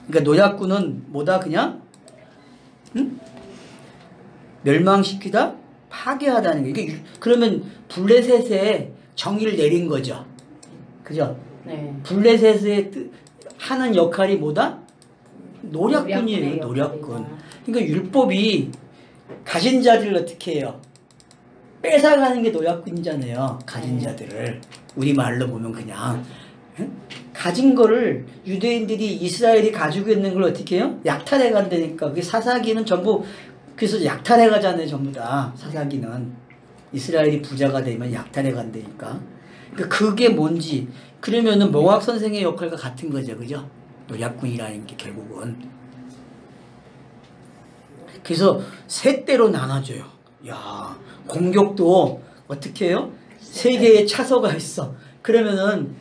그러니까 노략군은 뭐다 그냥 멸망시키다, 파괴하다는 거예요. 이게 그러면 블레셋에 정의를 내린 거죠. 그죠? 네. 블레셋의 하는 역할이 뭐다? 노략군이에요. 노략군. 그러니까 율법이 가진 자들을 어떻게 해요? 뺏어가는 게 노략군이잖아요. 가진 자들을. 우리말로 보면 그냥. 가진 거를 유대인들이 이스라엘이 가지고 있는 걸 어떻게 해요? 약탈해 간다니까. 그게 사사기는 전부 그래서 약탈해 가잖아요. 전부 다. 사사기는. 이스라엘이 부자가 되면 약탈해 간다니까. 그러니까 그게 뭔지. 그러면은 몽학 선생의 역할과 같은 거죠. 그죠? 노략군이라는 게 결국은. 그래서 세 대로 나눠줘요. 야, 공격도 어떻게 해요? 세 개의 차서가 있어. 그러면은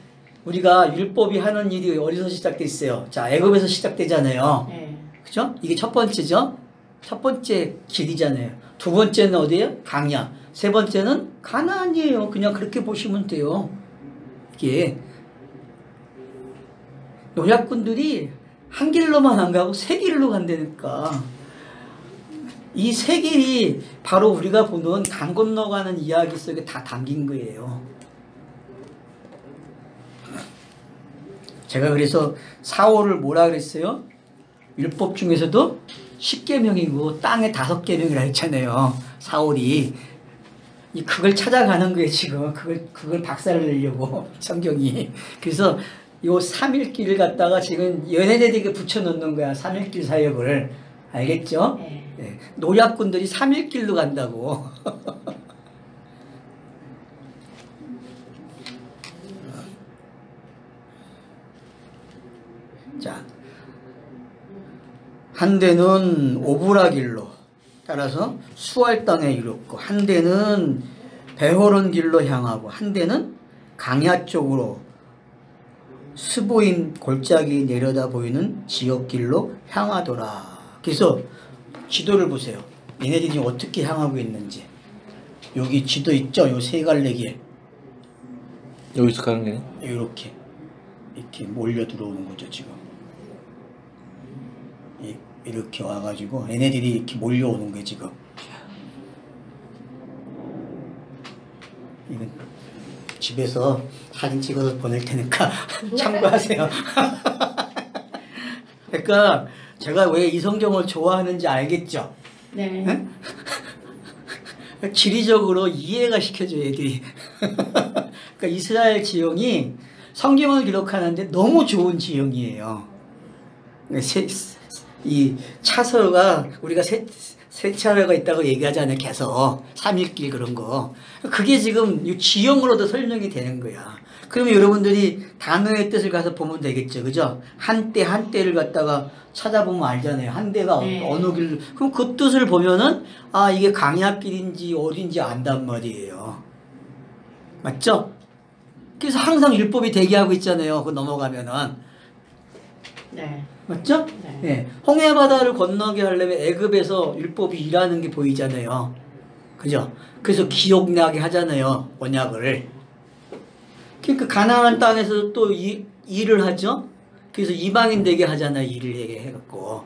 우리가 율법이 하는 일이 어디서 시작됐어요? 자, 애굽에서 시작되잖아요. 네. 그죠? 이게 첫 번째죠? 첫 번째 길이잖아요. 두 번째는 어디예요? 강야. 세 번째는 가나안이에요. 그냥 그렇게 보시면 돼요. 이게 노략군들이 한 길로만 안 가고 세 길로 간다니까. 이 세 길이 바로 우리가 보는 강 건너가는 이야기 속에 다 담긴 거예요. 제가 그래서 사울을 뭐라 그랬어요? 율법 중에서도 10계명이고 땅에 5계명이라 했잖아요. 사울이. 그걸 찾아가는 거예요, 지금. 그걸 박살을 내려고, 성경이. 그래서 요 3일길을 갖다가 지금 연예대에게 붙여놓는 거야, 3일길 사역을. 알겠죠? 네. 네. 노약군들이 3일길로 간다고. 자, 한 대는 오브라 길로 따라서 수알 땅에 이뤘고, 한 대는 베호론 길로 향하고, 한 대는 강야 쪽으로 스보임 골짜기 내려다 보이는 지역길로 향하더라. 그래서 지도를 보세요. 얘네들이 어떻게 향하고 있는지. 여기 지도 있죠? 요 세 갈래 길. 여기서 가는 거네. 이렇게 몰려 들어오는 거죠, 지금. 이렇게 와가지고 얘네들이 이렇게 몰려오는 거예요, 지금. 이건 집에서 사진 찍어서 보낼 테니까 참고하세요. 그러니까 제가 왜 이 성경을 좋아하는지 알겠죠? 네. 지리적으로 이해가 시켜줘요, 애들이. 그러니까 이스라엘 지형이 성경을 기록하는데 너무 좋은 지형이에요. 이 차서가 우리가 세 차례가 있다고 얘기하잖아요, 계속. 3일길 그런 거. 그게 지금 이 지형으로도 설명이 되는 거야. 그러면 여러분들이 단어의 뜻을 가서 보면 되겠죠, 그죠? 한때를 갖다가 찾아보면 알잖아요. 한때가 네. 어느 길. 그럼 그 뜻을 보면은 아, 이게 강야길인지 어딘지 안단 말이에요. 맞죠? 그래서 항상 율법이 대기하고 있잖아요. 그 넘어가면은. 네. 맞죠? 네. 네. 홍해바다를 건너게 하려면 애굽에서 율법이 일하는 게 보이잖아요. 그죠? 그래서 기억나게 하잖아요, 언약을. 그러니까 가나안 땅에서 또 일을 하죠. 그래서 이방인 되게 하잖아요, 일을 해갖고.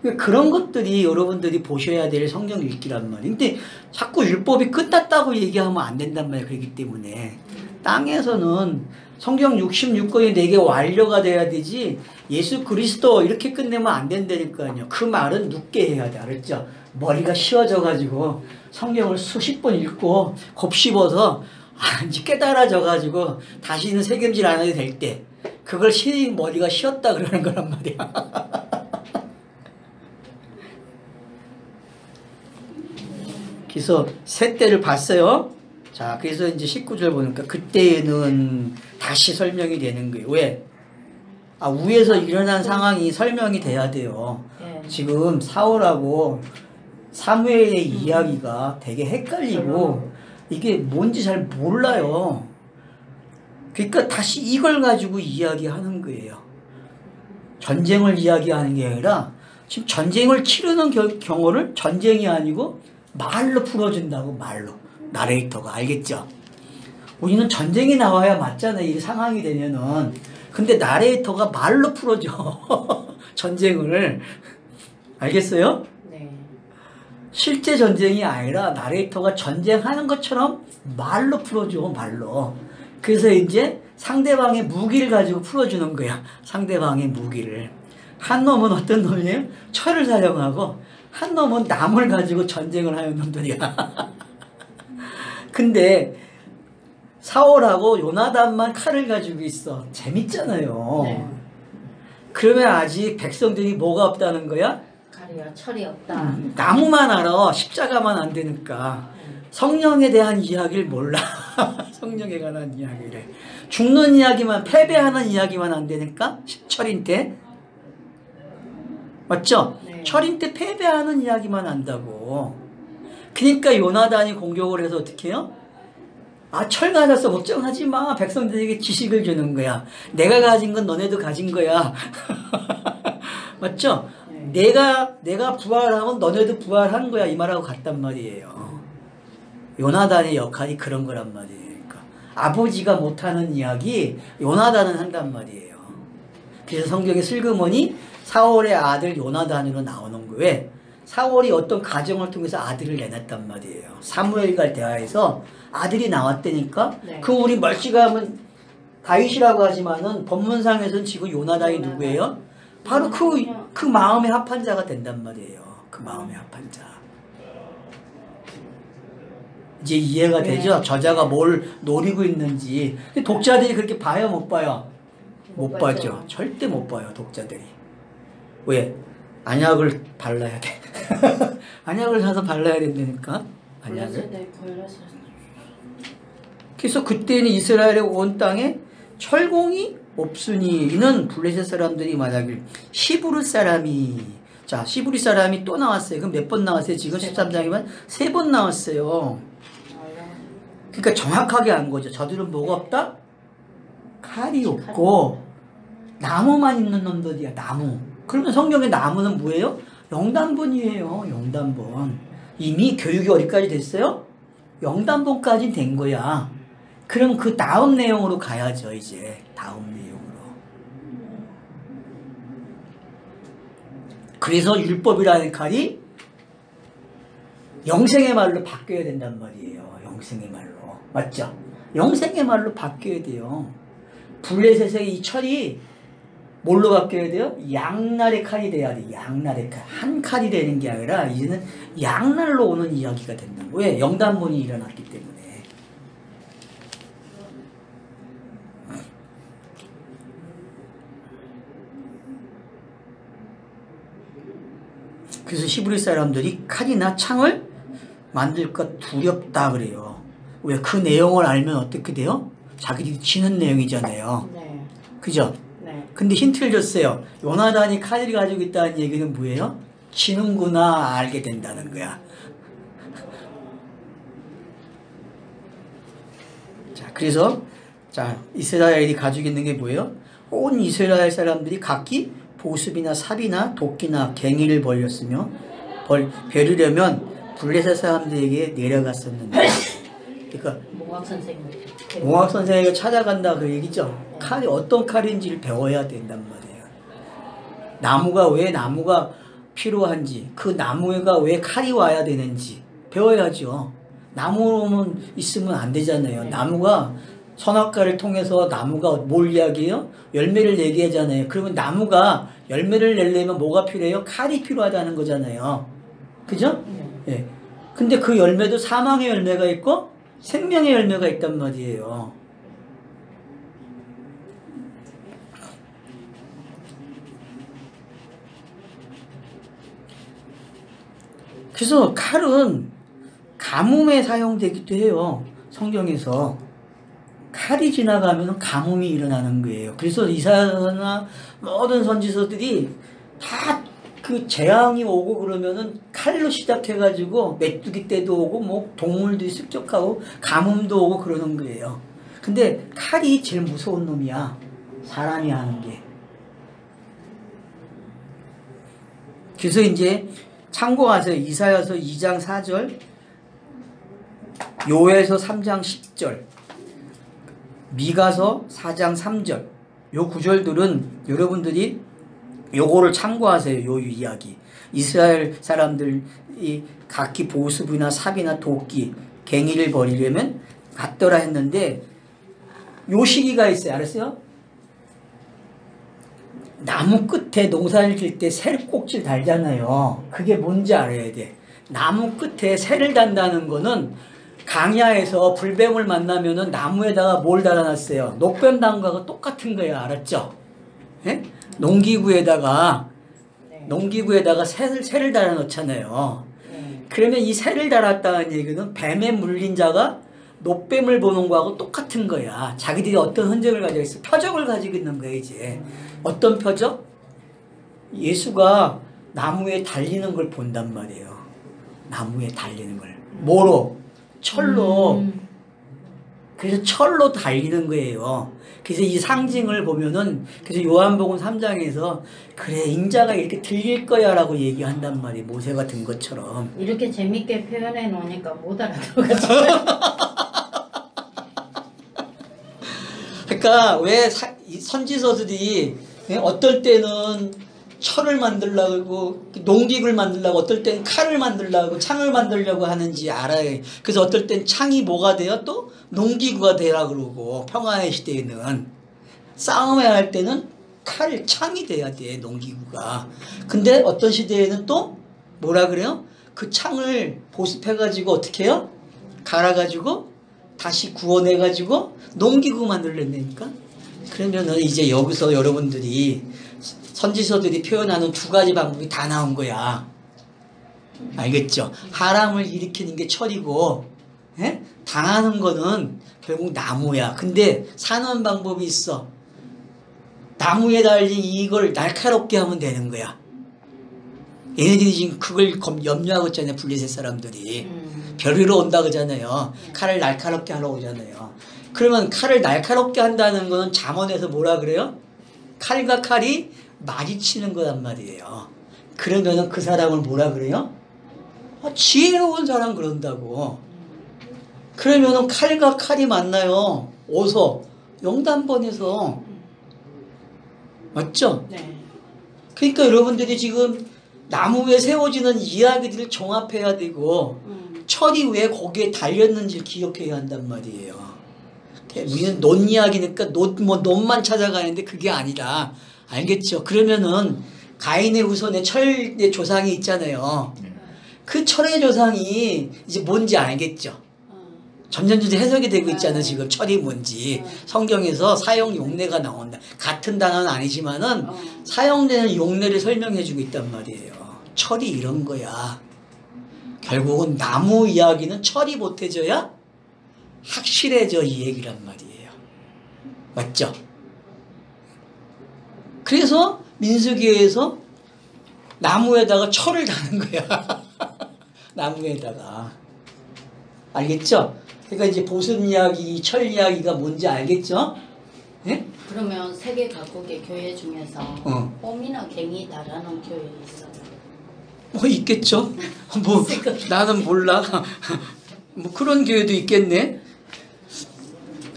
그러니까 그런 것들이 여러분들이 보셔야 될 성경 읽기란 말이에요. 근데 자꾸 율법이 끝났다고 얘기하면 안 된단 말이에요. 그렇기 때문에 땅에서는 성경 66권이 내게 완료가 돼야 되지 예수 그리스도 이렇게 끝내면 안 된다니까요. 그 말은 눕게 해야 돼. 알았죠? 머리가 쉬워져 가지고 성경을 수십 번 읽고 곱씹어서 이제 깨달아져 가지고 다시는 새김질 안 해도 될 때 그걸 머리가 쉬었다 그러는 거란 말이야. 그래서 세 때를 봤어요. 자, 그래서 이제 19절 보니까 그때는 다시 설명이 되는 거예요. 왜? 위에서 일어난 상황이 설명이 돼야 돼요. 네. 지금 사울하고 사무엘의 이야기가 되게 헷갈리고 이게 뭔지 잘 몰라요. 그러니까 다시 이걸 가지고 이야기하는 거예요. 전쟁을 이야기하는 게 아니라 지금 전쟁을 치르는 경우를 전쟁이 아니고 말로 풀어준다고, 말로. 나레이터가. 알겠죠? 우리는 전쟁이 나와야 맞잖아요, 이 상황이 되면은. 근데 나레이터가 말로 풀어줘. 전쟁을. 알겠어요? 네. 실제 전쟁이 아니라 나레이터가 전쟁하는 것처럼 말로 풀어줘, 말로. 그래서 이제 상대방의 무기를 가지고 풀어주는 거야. 상대방의 무기를. 한 놈은 어떤 놈이에요? 철을 사용하고 한 놈은 나무를 가지고 전쟁을 하는 놈들이야. 근데 사울하고 요나단만 칼을 가지고 있어. 재밌잖아요. 네. 그러면 아직 백성들이 뭐가 없다는 거야? 칼이야, 철이 없다. 나무만 알아. 십자가만 안 되니까. 성령에 대한 이야기를 몰라. 성령에 관한 이야기를. 죽는 이야기만, 패배하는 이야기만 안 되니까 철인 때. 맞죠? 네. 철인 때 패배하는 이야기만 한다고. 그러니까 요나단이 공격을 해서 어떻게 해요? 철 가졌어. 걱정하지 마. 백성들에게 지식을 주는 거야. 내가 가진 건 너네도 가진 거야. 맞죠? 네. 내가 부활하면 너네도 부활한 거야. 이 말하고 같단 말이에요. 요나단의 역할이 그런 거란 말이에요. 그러니까 아버지가 못하는 이야기 요나단은 한단 말이에요. 그래서 성경에 슬그머니 사울의 아들 요나단으로 나오는 거예요. 왜? 사울이 어떤 가정을 통해서 아들을 내놨단 말이에요. 사무엘과 대화에서 아들이 나왔다니까. 네. 그 우리 멀찌감은 다윗이라고 하지만은 법문상에서는 지금 요나단이 누구예요? 바로 그 마음에 합한 자가 된단 말이에요. 그 마음에 합한 자. 이제 이해가 되죠? 저자가 뭘 노리고 있는지. 근데 독자들이 그렇게 봐요, 못 봐요? 못 봐죠. 절대 못 봐요, 독자들이. 왜? 안약을 발라야 돼. 안약을 사서 발라야 된다니까. 안약을. 그래서 그때는 이스라엘의 온 땅에 철공이 없으니 이는 블레셋 사람들이 말하길 시브루 사람이, 자 시브루 사람이 또 나왔어요. 그럼 몇 번 나왔어요? 지금 13장이면 3번 나왔어요. 그러니까 정확하게 한 거죠. 저들은 뭐가 없다? 칼이 없고 나무만 있는 놈들이야. 나무. 그러면 성경의 나무는 뭐예요? 영단본이에요. 영단본. 이미 교육이 어디까지 됐어요? 영단본까지 된 거야. 그럼 그 다음 내용으로 가야죠. 이제 다음 내용으로. 그래서 율법이라는 칼이 영생의 말로 바뀌어야 된단 말이에요. 영생의 말로. 맞죠? 영생의 말로 바뀌어야 돼요. 블레셋의 이 철이 뭘로 바뀌어야 돼요? 양날의 칼이 돼야 돼. 양날의 칼. 한 칼이 되는 게 아니라 이제는 양날로 오는 이야기가 된다는 거예요. 영단본이 일어났기 때문에. 그래서 히브리 사람들이 칼이나 창을 만들까 두렵다 그래요. 왜? 그 내용을 알면 어떻게 돼요? 자기들이 지는 내용이잖아요. 네. 그죠? 네. 근데 힌트를 줬어요. 요나단이 칼을 가지고 있다는 얘기는 뭐예요? 지는구나 알게 된다는 거야. 자, 그래서 자 이스라엘이 가지고 있는 게 뭐예요? 온 이스라엘 사람들이 각기 보습이나 삽이나 도끼나 갱이를 벌렸으며 베르려면 블레셋 사람들에게 내려갔었는데, 그러니까 몽학 선생에게 찾아간다 그 얘기죠. 칼이 어떤 칼인지를 배워야 된단 말이에요. 나무가 왜 나무가 필요한지, 그 나무가 왜 칼이 와야 되는지 배워야죠. 나무는 있으면 안 되잖아요. 나무가 선악과를 통해서 나무가 뭘 이야기해요? 열매를 내게 하잖아요. 그러면 나무가 열매를 내려면 뭐가 필요해요? 칼이 필요하다는 거잖아요. 그죠? 예. 근데 그 열매도 사망의 열매가 있고 생명의 열매가 있단 말이에요. 그래서 칼은 가뭄에 사용되기도 해요. 성경에서. 칼이 지나가면 가뭄이 일어나는 거예요. 그래서 이사야나 모든 선지서들이 다 그 재앙이 오고 그러면은 칼로 시작해가지고 메뚜기 떼도 오고 뭐 동물들이 습격하고 가뭄도 오고 그러는 거예요. 근데 칼이 제일 무서운 놈이야. 사람이 하는 게. 그래서 이제 참고하세요. 이사야서 2장 4절, 요에서 3장 10절, 미가서 4장 3절, 요 구절들은 여러분들이 요거를 참고하세요. 요 이야기. 이스라엘 사람들이 각기 보습이나 삽이나 도끼, 갱이를 버리려면 갔더라 했는데 요 시기가 있어요. 알았어요? 나무 끝에 농사를 질 때 새꼭질 달잖아요. 그게 뭔지 알아야 돼. 나무 끝에 새를 단다는 거는 강야에서 불뱀을 만나면은 나무에다가 뭘 달아놨어요? 녹뱀 단과가 똑같은 거예요. 알았죠? 예? 농기구에다가 새를 달아놓잖아요. 그러면 이 새를 달았다는 얘기는 뱀에 물린 자가 녹뱀을 보는 거하고 똑같은 거야. 자기들이 어떤 흔적을 가지고 있어? 표적을 가지고 있는 거야 이제. 어떤 표적? 예수가 나무에 달리는 걸 본단 말이에요. 나무에 달리는 걸. 뭐로? 철로. 그래서 철로 달리는 거예요. 그래서 이 상징을 보면은, 그래서 요한복음 3장에서 그래 인자가 이렇게 들릴 거야 라고 얘기한단 말이에요. 모세가 든 것처럼. 이렇게 재밌게 표현해 놓으니까 못 알아들어가지고. 그러니까 왜 선지서들이 어떨 때는 철을 만들려고, 농기구를 만들려고, 어떨 때는 칼을 만들려고, 창을 만들려고 하는지 알아요. 그래서 어떨 땐 창이 뭐가 돼요? 또 농기구가 되라 그러고, 평화의 시대에는 싸움을 할 때는 창이 돼야 돼, 농기구가. 근데 어떤 시대에는 또 뭐라 그래요? 그 창을 보습해가지고 어떻게 해요? 갈아가지고 다시 구워내가지고 농기구 만들어낸다니까. 그러면은 이제 여기서 여러분들이 선지서들이 표현하는 두 가지 방법이 다 나온 거야. 알겠죠? 하람을 일으키는 게 철이고, 예? 당하는 거는 결국 나무야. 근데 사는 방법이 있어. 나무에 달린 이걸 날카롭게 하면 되는 거야. 얘네들이 지금 그걸 염려하고 있잖아요. 블레셋 사람들이. 벼르러 온다 그러잖아요. 칼을 날카롭게 하러 오잖아요. 그러면 칼을 날카롭게 한다는 거는 잠언에서 뭐라 그래요? 칼과 칼이 마주치는 거란 말이에요. 그러면은 그 사람을 뭐라 그래요? 지혜로운 사람 그런다고. 그러면은 칼과 칼이 만나요. 어서 영단번에서. 맞죠? 네. 그러니까 여러분들이 지금 나무 위에 세워지는 이야기들을 종합해야 되고 철이 왜 거기에 달렸는지를 기억해야 한단 말이에요. 우리는 논 이야기니까 논만 찾아가는데 그게 아니라, 알겠죠? 그러면은 가인의 후손의 철의 조상이 있잖아요. 그 철의 조상이 이제 뭔지 알겠죠? 점점 해석이 되고 있잖아요. 지금 철이 뭔지. 성경에서 사용 용례가 나온다. 같은 단어는 아니지만은 사용되는 용례를 설명해 주고 있단 말이에요. 철이 이런 거야. 결국은 나무 이야기는 철이 보태져야 확실해져 이 얘기란 말이에요. 맞죠? 그래서 민수기에서 나무에다가 철을 다는 거야. 나무에다가. 알겠죠? 그러니까 이제 보습 이야기, 철 이야기가 뭔지 알겠죠? 예? 그러면 세계 각국의 교회 중에서 홈이나 갱이 다라는 교회 있어요? 뭐 있겠죠? 뭐 나는 몰라. 뭐 그런 교회도 있겠네.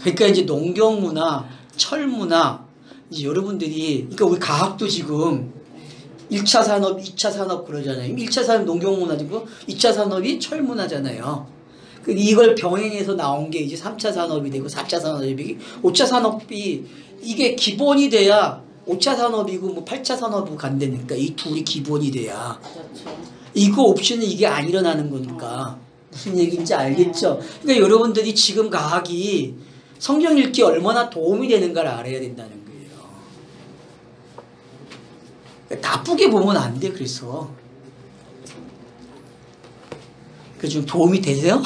그러니까 이제 농경문화, 철문화, 이제 여러분들이, 그러니까 우리 과학도 지금 1차 산업, 2차 산업 그러잖아요. 1차 산업 농경문화고 2차 산업이 철문화잖아요. 이걸 병행해서 나온 게 이제 3차 산업이 되고 4차 산업이 되고 5차 산업이 이게 기본이 돼야 5차 산업이고 뭐 8차 산업으로 간다니까. 이 둘이 기본이 돼야. 그렇죠. 이거 없이는 이게 안 일어나는 거니까. 무슨 얘기인지 알겠죠? 그러니까 여러분들이 지금 과학이 성경 읽기 얼마나 도움이 되는가를 알아야 된다는 거예요. 나쁘게 보면 안 돼. 그래서 좀 도움이 되세요?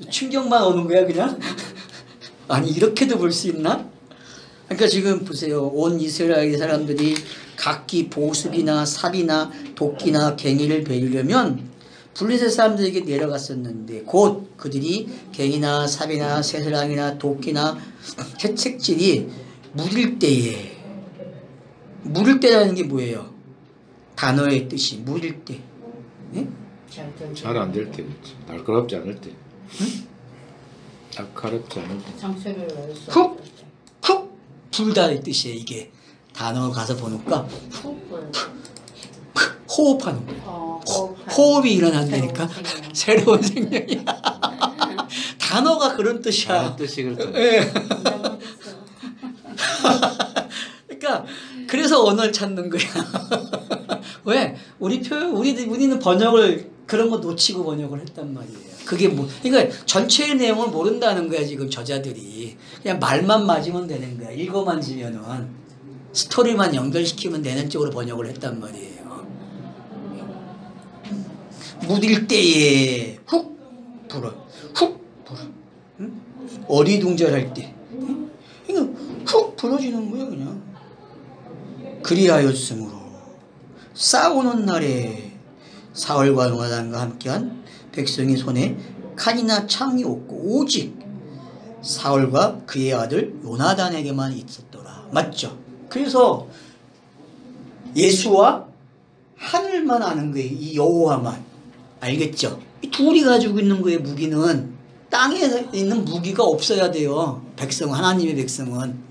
충격만 오는 거야 그냥? 아니 이렇게도 볼 수 있나? 그러니까 지금 보세요. 온 이스라엘 사람들이 각기 보습이나 삽이나 도끼나 갱이를 베려면 블레셋 사람들에게 내려갔었는데 곧 그들이 갱이나 삽이나 새스랑이나 도끼나 채찍질이 무딜 때라는 게 뭐예요? 단어의 뜻이 무딜 때. 네? 잘 안 될 때, 날카롭지 않을 때, 날카롭지 않을 때, 상처를 훅 불다의 뜻이에요. 이게 단어 가서 보니까 호흡하는 거예요. 호흡이 일어난다니까. 새로운 생명이야. 단어가 그런 뜻이야. 뜻이 그렇죠. 네. 그러니까 그래서 언어를 찾는 거야. 왜? 우리는 번역을 그런 거 놓치고 번역을 했단 말이에요. 그게 뭐, 그러니까 전체의 내용을 모른다는 거야, 지금 저자들이. 그냥 말만 맞으면 되는 거야. 읽어만 지면은. 스토리만 연결시키면 되는 쪽으로 번역을 했단 말이에요. 무딜 때에 훅 불어. 응? 어리둥절할 때. 응? 이거 훅 불어지는 거야, 그냥. 그리하였으므로 싸우는 날에 사울과 요나단과 함께한 백성의 손에 칼이나 창이 없고 오직 사울과 그의 아들 요나단에게만 있었더라. 맞죠? 그래서 예수와 하늘만 아는 거예요. 이 여호와만. 알겠죠? 이 둘이 가지고 있는 거예요. 무기는. 땅에 있는 무기가 없어야 돼요. 하나님의 백성은.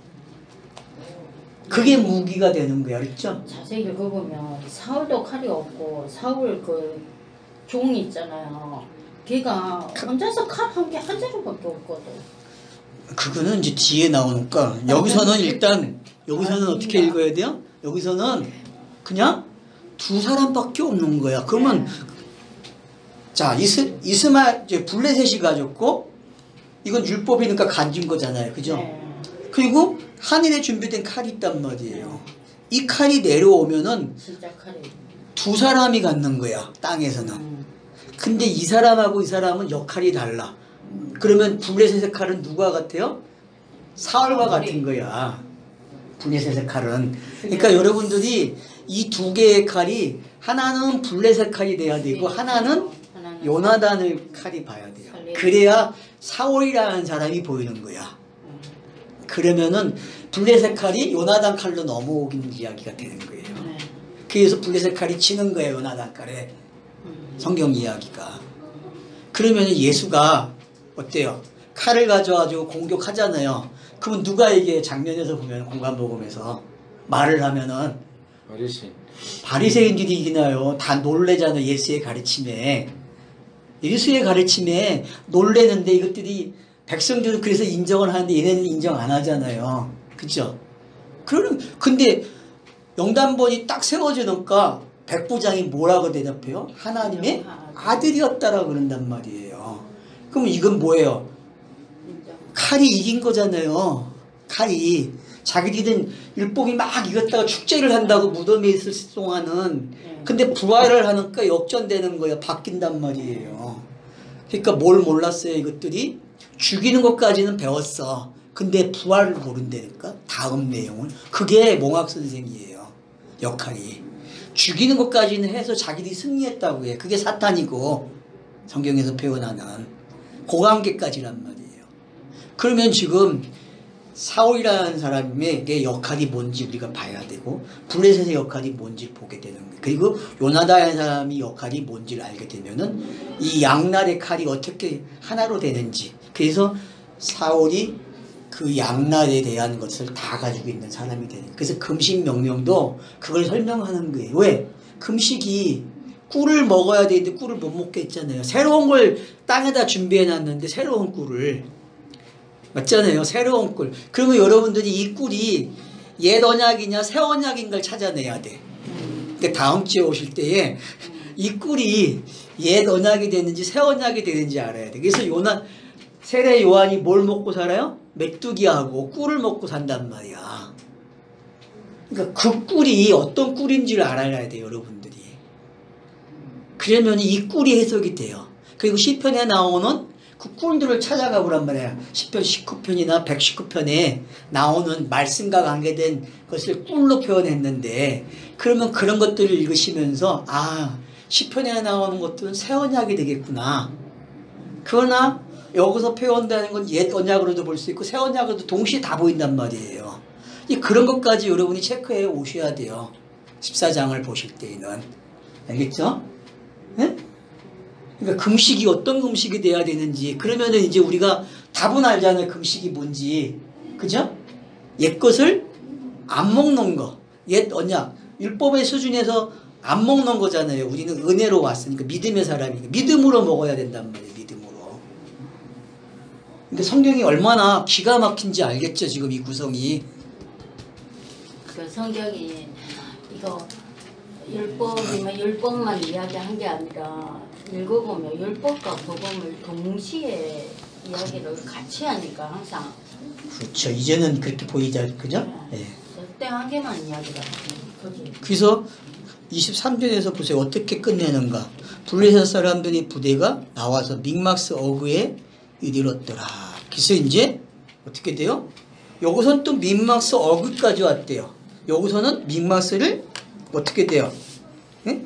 그게 무기가 되는 거야. 알겠죠? 자세히 읽어보면 사울도 칼이 없고 사울 그 종이 있잖아요. 걔가 혼자서 칼 한 개 한 자루밖에 없거든. 그거는 이제 뒤에 나오니까 여기서는 일단 여기서는 어떻게 읽어야 돼요? 여기서는 그냥 두 사람밖에 없는 거야. 그러면 자, 이제 블레셋이 가졌고, 이건 율법이니까 가진 거잖아요. 그죠? 네. 그리고 하늘에 준비된 칼이 있단 말이에요. 이 칼이 내려오면은 진짜 칼이. 두 사람이 갖는 거야, 땅에서는. 근데 이 사람하고 이 사람은 역할이 달라. 그러면 블레셋의 칼은 누가 같아요? 사울과 같은 거야. 블레셋의 칼은. 그러니까 여러분들이 이 두 개의 칼이 하나는 블레셋 칼이 돼야 되고 하나는 요나단의 칼이 봐야 돼요. 그래야 사울이라는 사람이 보이는 거야. 그러면은 블레셋 칼이 요나단 칼로 넘어오긴 이야기가 되는 거예요. 그래서 블레셋 칼이 치는 거예요. 요나단 칼에. 성경 이야기가. 그러면 예수가 어때요? 칼을 가져가지고 공격하잖아요. 그러면 누가 이게 장면에서 보면 공간복음에서 말을 하면은 바리새인들이 이기나요? 다 놀래잖아요. 예수의 가르침에. 예수의 가르침에 놀래는데 이것들이 백성들은 그래서 인정을 하는데 얘네는 인정 안 하잖아요. 그죠? 근데 영단본이 딱 세워지니까 백부장이 뭐라고 대답해요? 하나님의 아들이었다라고 그런단 말이에요. 그럼 이건 뭐예요? 칼이 이긴 거잖아요. 칼이. 자기들은 율법이 막 이겼다가 축제를 한다고 무덤에 있을 동안은. 근데 부활을 하니까 역전되는 거예요. 바뀐단 말이에요. 그러니까 뭘 몰랐어요, 이것들이? 죽이는 것까지는 배웠어. 근데 부활을 모른다니까? 다음 내용은. 그게 몽학 선생이에요. 역할이. 죽이는 것까지는 해서 자기들이 승리했다고 해. 그게 사탄이고 성경에서 표현하는 그 관계까지란 말이에요. 그러면 지금 사울이라는 사람의 역할이 뭔지 우리가 봐야 되고 블레셋의 역할이 뭔지 보게 되는 거예요. 그리고 요나단의 사람이 역할이 뭔지를 알게 되면은 이 양날의 칼이 어떻게 하나로 되는지. 그래서 사울이 그 양날에 대한 것을 다 가지고 있는 사람이 되는 거예요. 그래서 금식 명령도 그걸 설명하는 거예요. 왜? 금식이 꿀을 먹어야 되는데 꿀을 못 먹게 했잖아요. 새로운 걸 땅에다 준비해 놨는데 새로운 꿀을. 맞잖아요. 새로운 꿀. 그러면 여러분들이 이 꿀이 옛 언약이냐 새 언약인 걸 찾아내야 돼. 근데 다음 주에 오실 때에 이 꿀이 옛 언약이 되는지 새 언약이 되는지 알아야 돼. 그래서 세례 요한이 뭘 먹고 살아요? 메뚜기하고 꿀을 먹고 산단 말이야. 그러니까 그 꿀이 어떤 꿀인지를 알아야 돼요, 여러분들이. 그러면 이 꿀이 해석이 돼요. 그리고 시편에 나오는 그 꿀들을 찾아가 보란 말이야. 시편 19편이나 119편에 나오는 말씀과 관계된 것을 꿀로 표현했는데, 그러면 그런 것들을 읽으시면서 시편에 나오는 것들은 새 언약이 되겠구나. 그러나 여기서 표현되는 건 옛 언약으로도 볼 수 있고 새 언약으로도 동시에 다 보인단 말이에요. 그런 것까지 여러분이 체크해 오셔야 돼요. 14장을 보실 때에는. 알겠죠? 네? 그러니까 금식이 어떤 금식이 돼야 되는지. 그러면은 이제 우리가 답은 알잖아요. 금식이 뭔지. 그죠? 옛 것을 안 먹는 거. 옛 언약. 율법의 수준에서 안 먹는 거잖아요. 우리는 은혜로 왔으니까. 믿음의 사람이니까. 믿음으로 먹어야 된단 말이에요. 믿음으로. 근데 성경이 얼마나 기가 막힌지 알겠죠? 지금 이 구성이. 그 성경이 이거 율법만 이야기한 게 아니라 읽어보면 율법과 복음을 동시에 이야기를 같이 하니까 항상. 그렇죠. 이제는 그렇게 보이자. 그죠? 네. 절대 한 개만 이야기가 그지. 그래서 23절에서 보세요. 어떻게 끝내는가. 블레셋 사람들이 부대가 나와서 믹마스 어그에 이르렀더라. 그래서 이제 어떻게 돼요? 여기서는 또 믹마스 어그까지 왔대요. 여기서는 믹마스를 어떻게 돼요? 네?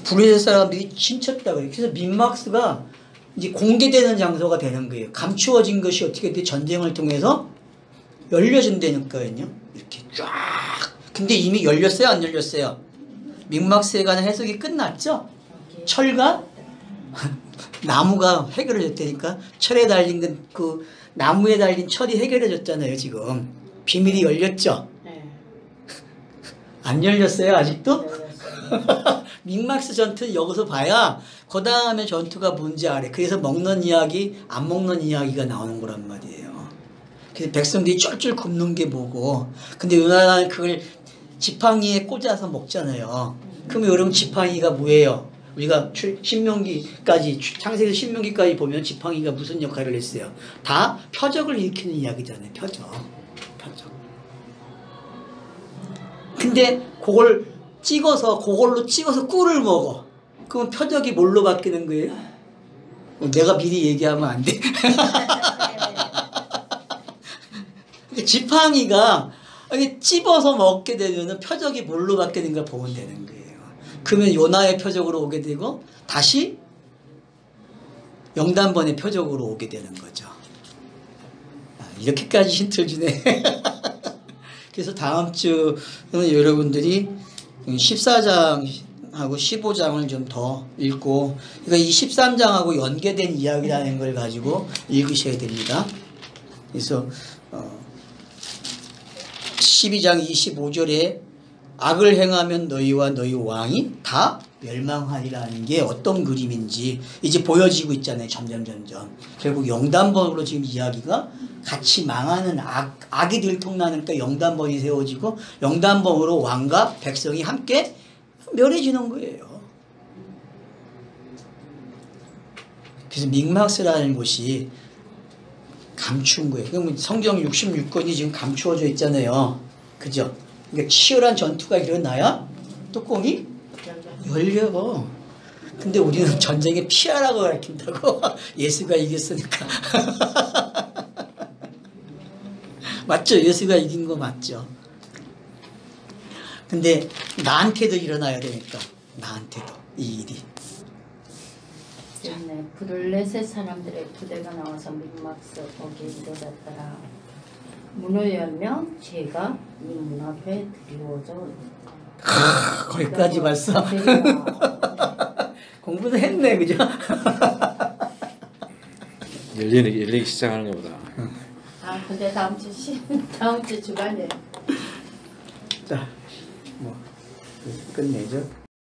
블레셋 사람들이 침쳤다 그래요. 그래서 믹마스가 이제 공개되는 장소가 되는 거예요. 감추어진 것이 어떻게 돼? 전쟁을 통해서 열려진다니까요. 이렇게 쫙. 근데 이미 열렸어요? 안 열렸어요? 믹마스에 관한 해석이 끝났죠? 철과 나무가 해결해졌다니까. 철에 달린 그 나무에 달린 철이 해결해졌잖아요. 지금 비밀이 열렸죠? 네. 안 열렸어요 아직도? 믹마스 전투는 여기서 봐야 그 다음에 전투가 뭔지 알아요. 그래서 먹는 이야기 안 먹는 이야기가 나오는 거란 말이에요. 그래서 백성들이 쫄쫄 굶는 게 뭐고. 근데 요나단은 그걸 지팡이에 꽂아서 먹잖아요. 그러면 여러분 지팡이가 뭐예요? 우리가 신명기까지 창세기 신명기까지 보면 지팡이가 무슨 역할을 했어요? 다 표적을 일으키는 이야기잖아요. 표적. 근데 그걸로 찍어서 꿀을 먹어. 그럼 표적이 뭘로 바뀌는 거예요? 내가 미리 얘기하면 안 돼. 지팡이가 이렇게 찝어서 먹게 되면 표적이 뭘로 바뀌는가 보면 되는 거예요. 그러면 요나의 표적으로 오게 되고 다시 영단번의 표적으로 오게 되는 거죠. 이렇게까지 힌트를 주네. 그래서 다음 주는 여러분들이 14장하고 15장을 좀 더 읽고, 그러니까 이 13장하고 연계된 이야기라는 걸 가지고 읽으셔야 됩니다. 그래서 12장 25절에 악을 행하면 너희와 너희 왕이 다 멸망하리라는 게 어떤 그림인지 이제 보여지고 있잖아요. 점점. 결국 영단번으로 지금 이야기가 같이 망하는 악이 들통나니까 영단번이 세워지고 영단번으로 왕과 백성이 함께 멸해지는 거예요. 그래서 믹마스라는 곳이 감추운 거예요. 그럼 성경 66권이 지금 감추어져 있잖아요. 그죠? 그러니까 치열한 전투가 일어나야 뚜껑이 열려. 근데 우리는 전쟁에 피하라고 가르친다고. 예수가 이겼으니까. 맞죠? 예수가 이긴 거 맞죠? 근데 나한테도 일어나야 되니까. 나한테도 이 일이. 네, 브룰레셋 사람들의 부대가 나와서 믹막스 거기에 이르렀더라. 문을 열면 죄가 이 문 앞에 드리워져 거기까지 봤어. 공부도 했네, 그죠? 열리기 시작하는 것보다. 근데 다음 주 주간에. 자, 끝내죠.